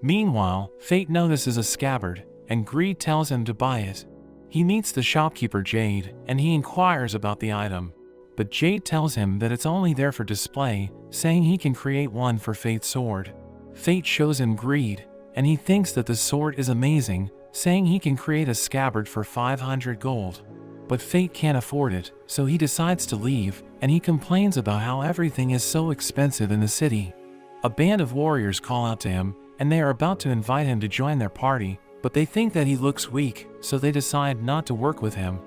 Meanwhile, Fate notices a scabbard, and Greed tells him to buy it. He meets the shopkeeper Jade, and he inquires about the item. But Jade tells him that it's only there for display, saying he can create one for Fate's sword. Fate shows him Greed, and he thinks that the sword is amazing, saying he can create a scabbard for 500 gold. But Fate can't afford it, so he decides to leave, and he complains about how everything is so expensive in the city. A band of warriors call out to him, and they are about to invite him to join their party, but they think that he looks weak, so they decide not to work with him.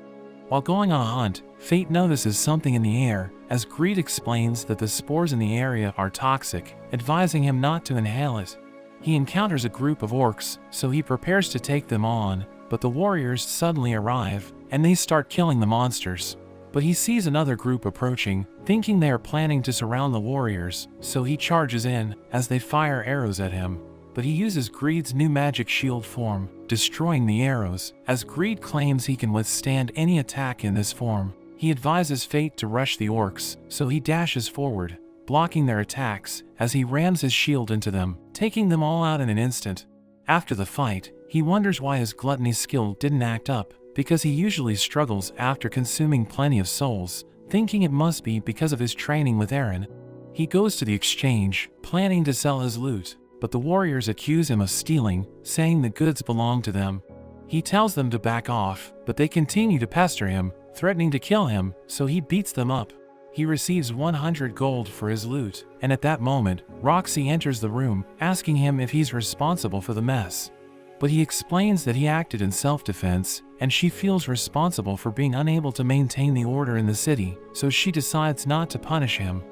While going on a hunt, Fate notices something in the air, as Greed explains that the spores in the area are toxic, advising him not to inhale it. He encounters a group of orcs, so he prepares to take them on, but the warriors suddenly arrive, and they start killing the monsters. But he sees another group approaching, thinking they are planning to surround the warriors, so he charges in, as they fire arrows at him. But he uses Greed's new magic shield form, destroying the arrows, as Greed claims he can withstand any attack in this form. He advises Fate to rush the orcs, so he dashes forward, blocking their attacks, as he rams his shield into them, taking them all out in an instant. After the fight, he wonders why his gluttony skill didn't act up, because he usually struggles after consuming plenty of souls, thinking it must be because of his training with Aaron. He goes to the exchange, planning to sell his loot, but the warriors accuse him of stealing, saying the goods belong to them. He tells them to back off, but they continue to pester him, threatening to kill him, so he beats them up. He receives 100 gold for his loot, and at that moment, Roxy enters the room, asking him if he's responsible for the mess. But he explains that he acted in self-defense, and she feels responsible for being unable to maintain the order in the city, so she decides not to punish him.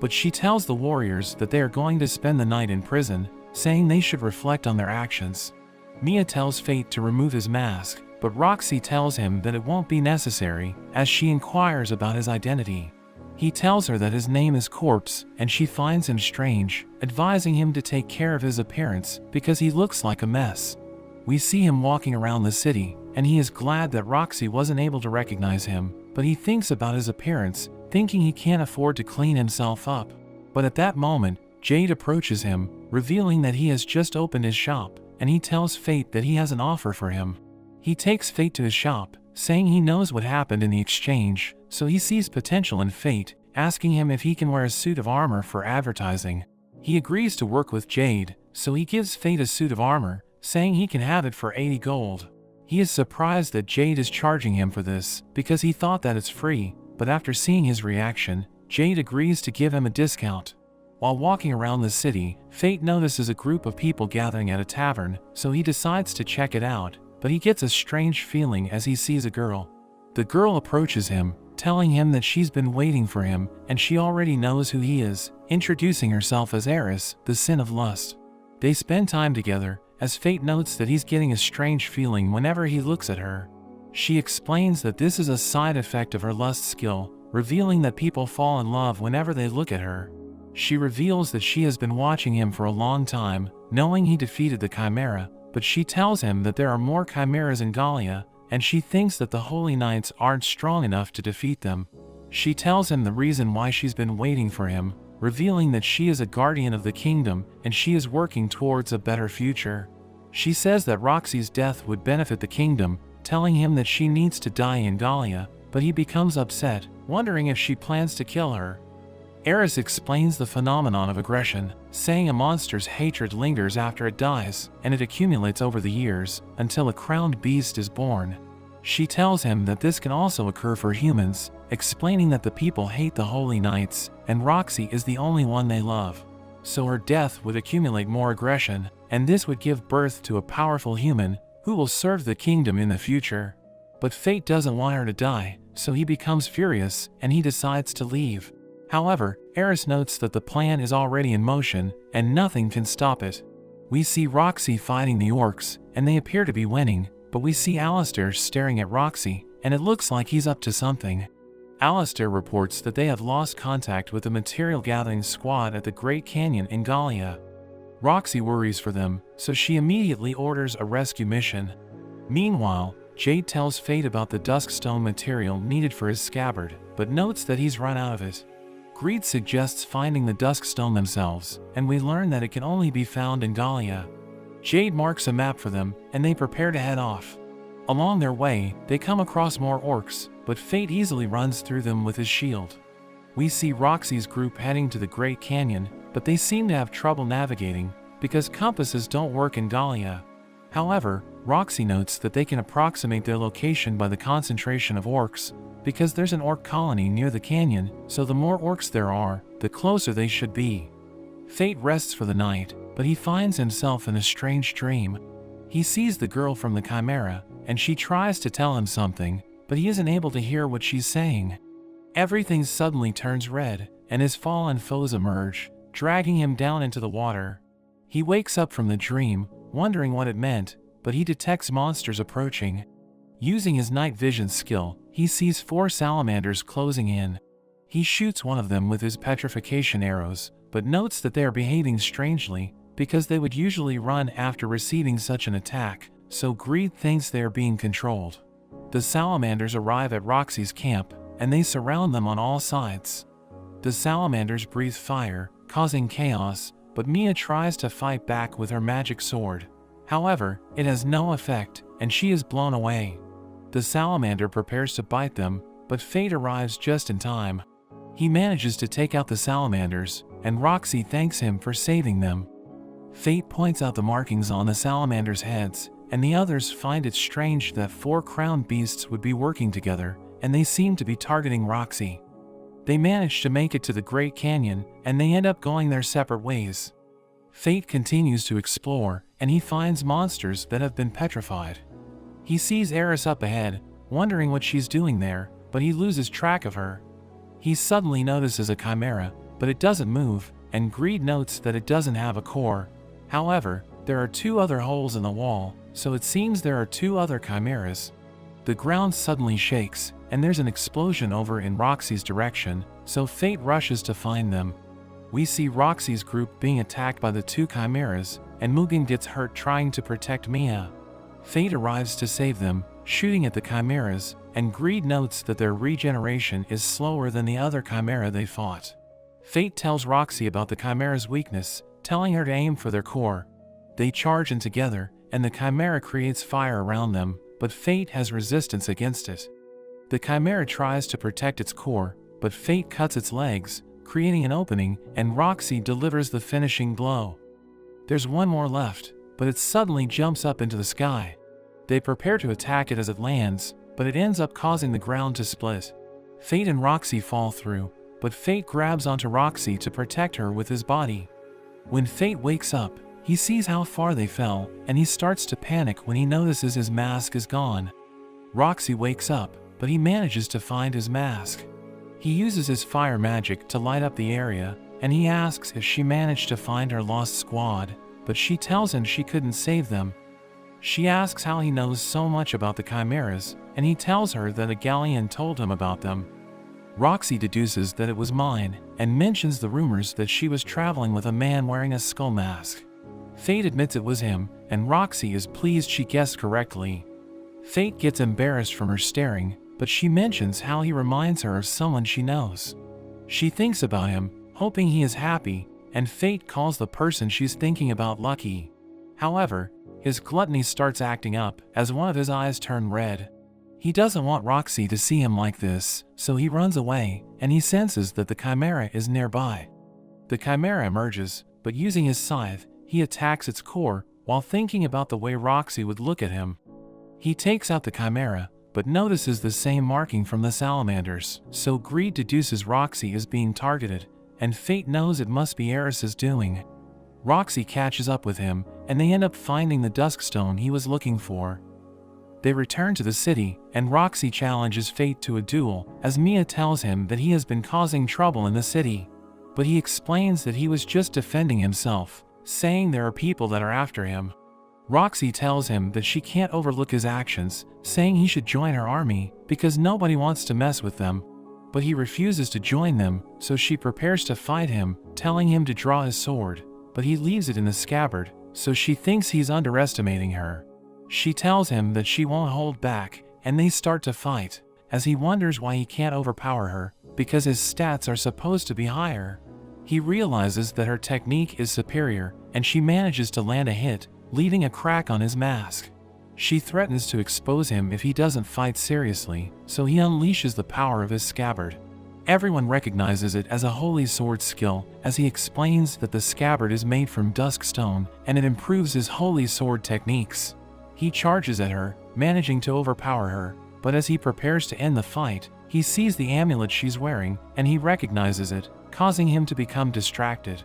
But she tells the warriors that they are going to spend the night in prison, saying they should reflect on their actions. Mia tells Fate to remove his mask, but Roxy tells him that it won't be necessary, as she inquires about his identity. He tells her that his name is Corpse, and she finds him strange, advising him to take care of his appearance because he looks like a mess. We see him walking around the city, and he is glad that Roxy wasn't able to recognize him, but he thinks about his appearance, thinking he can't afford to clean himself up. But at that moment, Jade approaches him, revealing that he has just opened his shop, and he tells Fate that he has an offer for him. He takes Fate to his shop, saying he knows what happened in the exchange, so he sees potential in Fate, asking him if he can wear a suit of armor for advertising. He agrees to work with Jade, so he gives Fate a suit of armor, saying he can have it for 80 gold. He is surprised that Jade is charging him for this, because he thought that it's free, but after seeing his reaction, Jade agrees to give him a discount. While walking around the city, Fate notices a group of people gathering at a tavern, so he decides to check it out, but he gets a strange feeling as he sees a girl. The girl approaches him, telling him that she's been waiting for him, and she already knows who he is, introducing herself as Eris, the sin of lust. They spend time together, as Fate notes that he's getting a strange feeling whenever he looks at her. She explains that this is a side effect of her lust skill, revealing that people fall in love whenever they look at her. She reveals that she has been watching him for a long time, knowing he defeated the Chimera, but she tells him that there are more Chimeras in Gallia, and she thinks that the Holy Knights aren't strong enough to defeat them. She tells him the reason why she's been waiting for him, revealing that she is a guardian of the kingdom and she is working towards a better future. She says that Roxy's death would benefit the kingdom, telling him that she needs to die in Gallia, but he becomes upset, wondering if she plans to kill her. Eris explains the phenomenon of aggression, saying a monster's hatred lingers after it dies, and it accumulates over the years, until a crowned beast is born. She tells him that this can also occur for humans, explaining that the people hate the Holy Knights, and Roxy is the only one they love. So her death would accumulate more aggression, and this would give birth to a powerful human, who will serve the kingdom in the future. But Fate doesn't want her to die, so he becomes furious, and he decides to leave. However, Eris notes that the plan is already in motion, and nothing can stop it. We see Roxy fighting the orcs, and they appear to be winning, but we see Alistair staring at Roxy, and it looks like he's up to something. Alistair reports that they have lost contact with the material gathering squad at the Great Canyon in Gallia. Roxy worries for them, so she immediately orders a rescue mission. Meanwhile, Jade tells Fate about the duskstone material needed for his scabbard, but notes that he's run out of it. Greed suggests finding the duskstone themselves, and we learn that it can only be found in Gallia. Jade marks a map for them, and they prepare to head off. Along their way, they come across more orcs, but Fate easily runs through them with his shield. We see Roxy's group heading to the Great Canyon, but they seem to have trouble navigating, because compasses don't work in Gallia. However, Roxy notes that they can approximate their location by the concentration of orcs, because there's an orc colony near the canyon, so the more orcs there are, the closer they should be. Fate rests for the night, but he finds himself in a strange dream. He sees the girl from the Chimera, and she tries to tell him something, but he isn't able to hear what she's saying. Everything suddenly turns red, and his fallen foes emerge, dragging him down into the water. He wakes up from the dream, wondering what it meant, but he detects monsters approaching. Using his night vision skill, he sees 4 salamanders closing in. He shoots one of them with his petrification arrows, but notes that they are behaving strangely, because they would usually run after receiving such an attack, so Greed thinks they are being controlled. The salamanders arrive at Roxy's camp, and they surround them on all sides. The salamanders breathe fire, causing chaos, but Mia tries to fight back with her magic sword. However, it has no effect, and she is blown away. The salamander prepares to bite them, but Fate arrives just in time. He manages to take out the salamanders, and Roxy thanks him for saving them. Fate points out the markings on the salamanders' heads, and the others find it strange that 4 crowned beasts would be working together, and they seem to be targeting Roxy. They manage to make it to the Great Canyon, and they end up going their separate ways. Fate continues to explore, and he finds monsters that have been petrified. He sees Eris up ahead, wondering what she's doing there, but he loses track of her. He suddenly notices a chimera, but it doesn't move, and Greed notes that it doesn't have a core. However, there are 2 other holes in the wall, so it seems there are 2 other chimeras. The ground suddenly shakes, and there's an explosion over in Roxy's direction, so Fate rushes to find them. We see Roxy's group being attacked by the 2 chimeras, and Mugen gets hurt trying to protect Mia. Fate arrives to save them, shooting at the chimeras, and Greed notes that their regeneration is slower than the other chimera they fought. Fate tells Roxy about the chimera's weakness, telling her to aim for their core. They charge in together, and the chimera creates fire around them, but Fate has resistance against it. The chimera tries to protect its core, but Fate cuts its legs, creating an opening, and Roxy delivers the finishing blow. There's one more left, but it suddenly jumps up into the sky. They prepare to attack it as it lands, but it ends up causing the ground to split. Fate and Roxy fall through, but Fate grabs onto Roxy to protect her with his body. When Fate wakes up, he sees how far they fell, and he starts to panic when he notices his mask is gone. Roxy wakes up, but he manages to find his mask. He uses his fire magic to light up the area, and he asks if she managed to find her lost squad, but she tells him she couldn't save them. She asks how he knows so much about the chimeras, and he tells her that a Gallian told him about them. Roxy deduces that it was mine, and mentions the rumors that she was traveling with a man wearing a skull mask. Fate admits it was him, and Roxy is pleased she guessed correctly. Fate gets embarrassed from her staring, but she mentions how he reminds her of someone she knows. She thinks about him, hoping he is happy, and Fate calls the person she's thinking about Lucky. However, his gluttony starts acting up as one of his eyes turn red. He doesn't want Roxy to see him like this, so he runs away, and he senses that the chimera is nearby. The chimera emerges, but using his scythe, he attacks its core while thinking about the way Roxy would look at him. He takes out the chimera, but notices the same marking from the salamanders, so Greed deduces Roxy is being targeted, and Fate knows it must be Eris's doing. Roxy catches up with him, and they end up finding the duskstone he was looking for. They return to the city, and Roxy challenges Fate to a duel, as Mia tells him that he has been causing trouble in the city. But he explains that he was just defending himself, saying there are people that are after him. Roxy tells him that she can't overlook his actions, saying he should join her army, because nobody wants to mess with them. but he refuses to join them, so she prepares to fight him, telling him to draw his sword, but he leaves it in the scabbard, so she thinks he's underestimating her. She tells him that she won't hold back, and they start to fight, as he wonders why he can't overpower her, because his stats are supposed to be higher. He realizes that her technique is superior, and she manages to land a hit, leaving a crack on his mask. She threatens to expose him if he doesn't fight seriously, so he unleashes the power of his scabbard. Everyone recognizes it as a holy sword skill, as he explains that the scabbard is made from dusk stone, and it improves his holy sword techniques. He charges at her, managing to overpower her, but as he prepares to end the fight, he sees the amulet she's wearing, and he recognizes it, causing him to become distracted.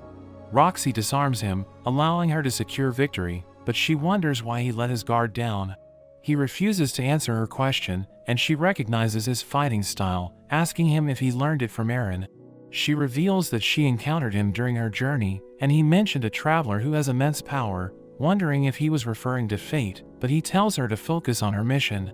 Roxy disarms him, allowing her to secure victory, but she wonders why he let his guard down. He refuses to answer her question, and she recognizes his fighting style, asking him if he learned it from Aaron. She reveals that she encountered him during her journey, and he mentioned a traveler who has immense power, wondering if he was referring to fate, but he tells her to focus on her mission.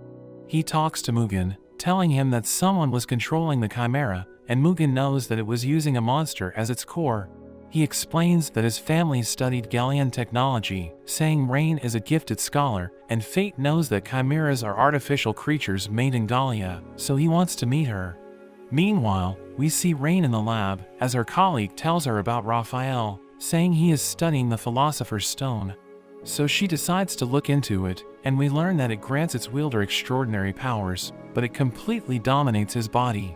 He talks to Mugen, telling him that someone was controlling the Chimera, and Mugen knows that it was using a monster as its core. He explains that his family studied Gallian technology, saying Rain is a gifted scholar, and Fate knows that chimeras are artificial creatures made in Gallia, so he wants to meet her. Meanwhile, we see Rain in the lab, as her colleague tells her about Raphael, saying he is studying the Philosopher's Stone. So she decides to look into it, and we learn that it grants its wielder extraordinary powers, but it completely dominates his body.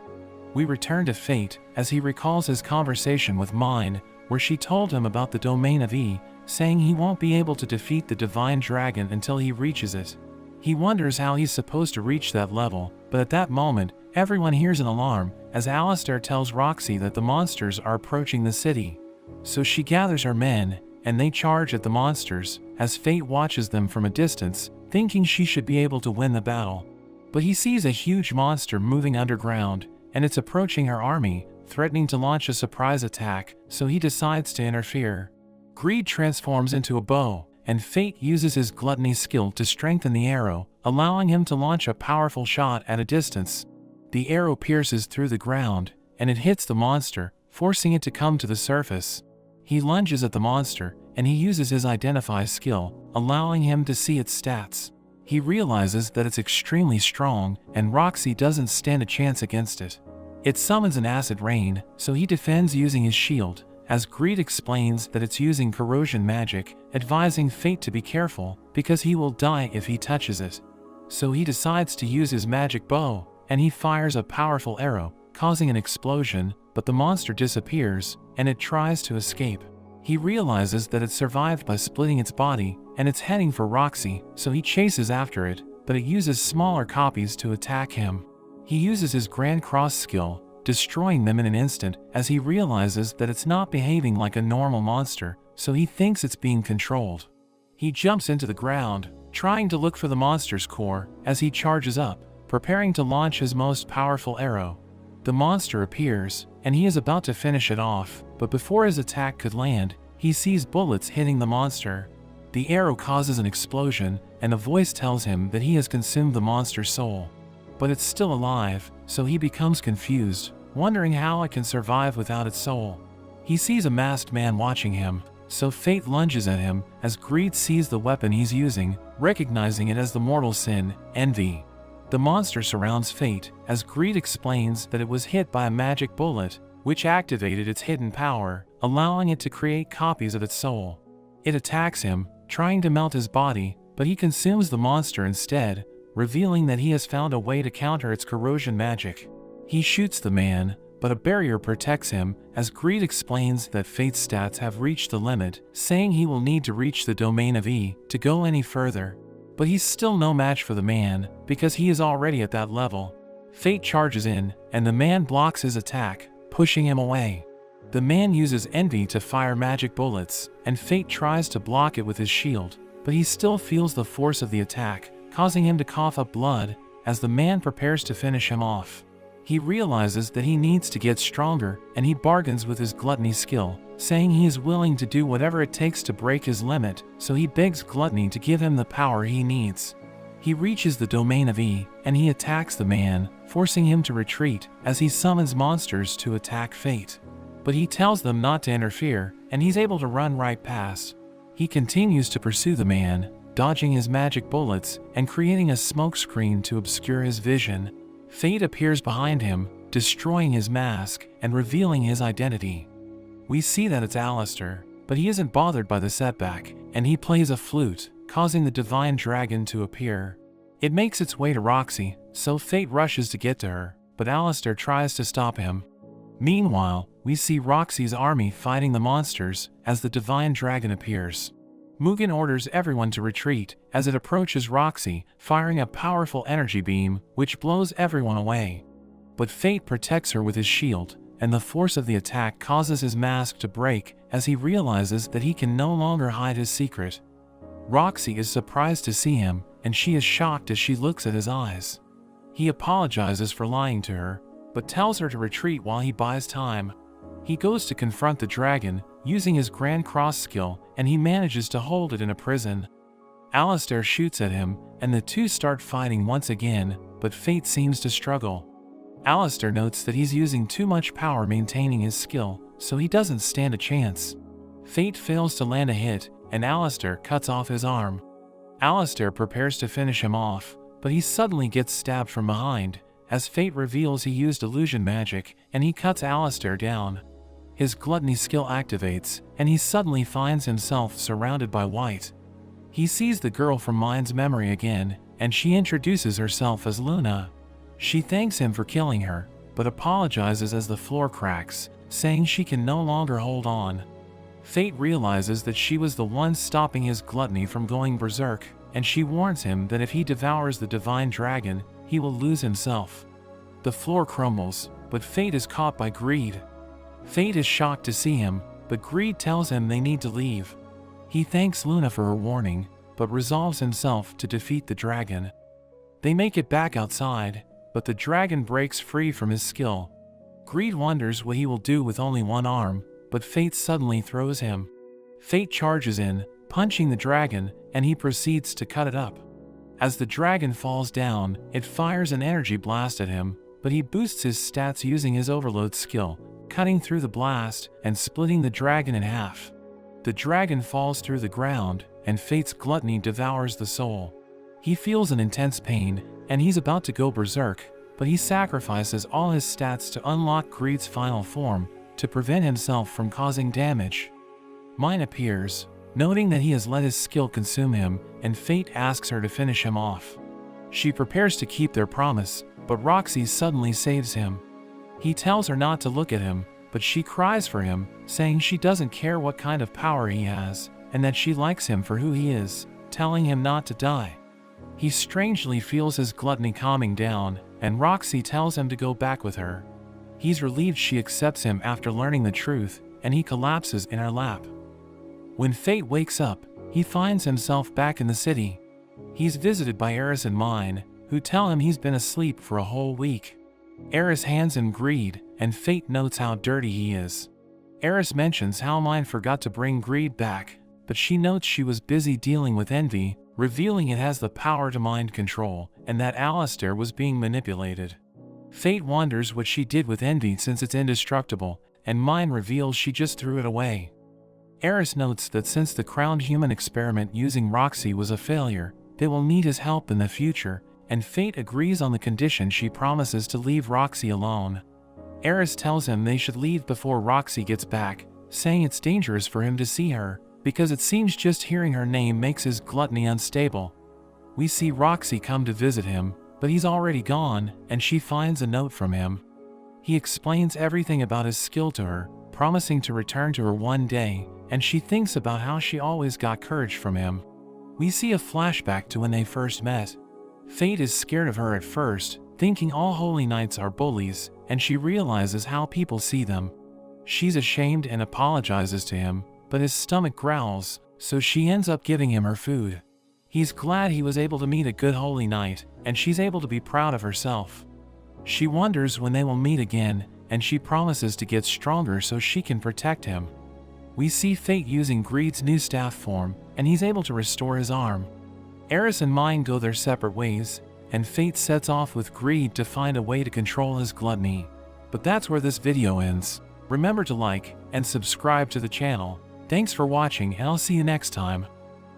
We return to Fate, as he recalls his conversation with Mine, where she told him about the domain of E, saying he won't be able to defeat the divine dragon until he reaches it. He wonders how he's supposed to reach that level, but at that moment, everyone hears an alarm, as Alistair tells Roxy that the monsters are approaching the city. So she gathers her men, and they charge at the monsters, as Fate watches them from a distance, thinking she should be able to win the battle. But he sees a huge monster moving underground, and it's approaching her army, threatening to launch a surprise attack, so he decides to interfere. Greed transforms into a bow, and Fate uses his gluttony skill to strengthen the arrow, allowing him to launch a powerful shot at a distance. The arrow pierces through the ground, and it hits the monster, forcing it to come to the surface. He lunges at the monster, and he uses his Identify skill, allowing him to see its stats. He realizes that it's extremely strong, and Roxy doesn't stand a chance against it. It summons an acid rain, so he defends using his shield, as Greed explains that it's using corrosion magic, advising Fate to be careful, because he will die if he touches it. So he decides to use his magic bow, and he fires a powerful arrow, causing an explosion, but the monster disappears, and it tries to escape. He realizes that it survived by splitting its body, and it's heading for Roxy, so he chases after it, but it uses smaller copies to attack him. He uses his Grand Cross skill, destroying them in an instant, as he realizes that it's not behaving like a normal monster, so he thinks it's being controlled. He jumps into the ground, trying to look for the monster's core, as he charges up, preparing to launch his most powerful arrow. The monster appears, and he is about to finish it off, but before his attack could land, he sees bullets hitting the monster. The arrow causes an explosion, and a voice tells him that he has consumed the monster's soul. But it's still alive, so he becomes confused, wondering how it can survive without its soul. He sees a masked man watching him, so Fate lunges at him, as Greed sees the weapon he's using, recognizing it as the mortal sin, envy. The monster surrounds Fate, as Greed explains that it was hit by a magic bullet, which activated its hidden power, allowing it to create copies of its soul. It attacks him, trying to melt his body, but he consumes the monster instead, revealing that he has found a way to counter its corrosion magic. He shoots the man, but a barrier protects him, as Greed explains that Fate's stats have reached the limit, saying he will need to reach the domain of E to go any further. But he's still no match for the man, because he is already at that level. Fate charges in, and the man blocks his attack, pushing him away. The man uses envy to fire magic bullets, and Fate tries to block it with his shield, but he still feels the force of the attack, causing him to cough up blood, as the man prepares to finish him off. He realizes that he needs to get stronger, and he bargains with his gluttony skill, saying he is willing to do whatever it takes to break his limit, so he begs Gluttony to give him the power he needs. He reaches the domain of E, and he attacks the man, forcing him to retreat as he summons monsters to attack Fate. But he tells them not to interfere, and he's able to run right past. He continues to pursue the man, dodging his magic bullets and creating a smokescreen to obscure his vision. Fate appears behind him, destroying his mask and revealing his identity. We see that it's Alistair, but he isn't bothered by the setback, and he plays a flute, causing the divine dragon to appear. It makes its way to Roxy, so Fate rushes to get to her, but Alistair tries to stop him. Meanwhile, we see Roxy's army fighting the monsters as the divine dragon appears. Mugen orders everyone to retreat as it approaches Roxy, firing a powerful energy beam which blows everyone away. But Fate protects her with his shield, and the force of the attack causes his mask to break as he realizes that he can no longer hide his secret. Roxy is surprised to see him, and she is shocked as she looks at his eyes. He apologizes for lying to her, but tells her to retreat while he buys time. He goes to confront the dragon, using his Grand Cross skill, and he manages to hold it in a prison. Alistair shoots at him, and the two start fighting once again, but Fate seems to struggle. Alistair notes that he's using too much power maintaining his skill, so he doesn't stand a chance. Fate fails to land a hit, and Alistair cuts off his arm. Alistair prepares to finish him off, but he suddenly gets stabbed from behind, as Fate reveals he used illusion magic, and he cuts Alistair down. His gluttony skill activates, and he suddenly finds himself surrounded by white. He sees the girl from Mind's memory again, and she introduces herself as Luna. She thanks him for killing her, but apologizes as the floor cracks, saying she can no longer hold on. Fate realizes that she was the one stopping his gluttony from going berserk, and she warns him that if he devours the divine dragon, he will lose himself. The floor crumbles, but Fate is caught by Greed. Fate is shocked to see him, but Greed tells him they need to leave. He thanks Luna for her warning, but resolves himself to defeat the dragon. They make it back outside, but the dragon breaks free from his skill. Greed wonders what he will do with only one arm, but Fate suddenly throws him. Fate charges in, punching the dragon, and he proceeds to cut it up. As the dragon falls down, it fires an energy blast at him, but he boosts his stats using his overload skill, cutting through the blast and splitting the dragon in half. The dragon falls through the ground, and Fate's gluttony devours the soul. He feels an intense pain, and he's about to go berserk, but he sacrifices all his stats to unlock Greed's final form, to prevent himself from causing damage. Mind appears, noting that he has let his skill consume him, and Fate asks her to finish him off. She prepares to keep their promise, but Roxy suddenly saves him. He tells her not to look at him, but she cries for him, saying she doesn't care what kind of power he has, and that she likes him for who he is, telling him not to die. He strangely feels his gluttony calming down, and Roxy tells him to go back with her. He's relieved she accepts him after learning the truth, and he collapses in her lap. When Fate wakes up, he finds himself back in the city. He's visited by Eris and Mine, who tell him he's been asleep for a whole week. Eris hands him Greed, and Fate notes how dirty he is. Eris mentions how Mine forgot to bring Greed back, but she notes she was busy dealing with envy, revealing it has the power to mind control, and that Alistair was being manipulated. Fate wonders what she did with envy since it's indestructible, and Mine reveals she just threw it away. Eris notes that since the crowned human experiment using Roxy was a failure, they will need his help in the future, and Fate agrees on the condition she promises to leave Roxy alone. Eris tells him they should leave before Roxy gets back, saying it's dangerous for him to see her, because it seems just hearing her name makes his gluttony unstable. We see Roxy come to visit him, but he's already gone, and she finds a note from him. He explains everything about his skill to her, promising to return to her one day, and she thinks about how she always got courage from him. We see a flashback to when they first met. Fate is scared of her at first, thinking all holy knights are bullies, and she realizes how people see them. She's ashamed and apologizes to him, but his stomach growls, so she ends up giving him her food. He's glad he was able to meet a good holy knight, and she's able to be proud of herself. She wonders when they will meet again, and she promises to get stronger so she can protect him. We see Fate using Greed's new staff form, and he's able to restore his arm. Eris and Mine go their separate ways, and Fate sets off with greed to find a way to control his gluttony. But that's where this video ends. Remember to like and subscribe to the channel. Thanks for watching, and I'll see you next time.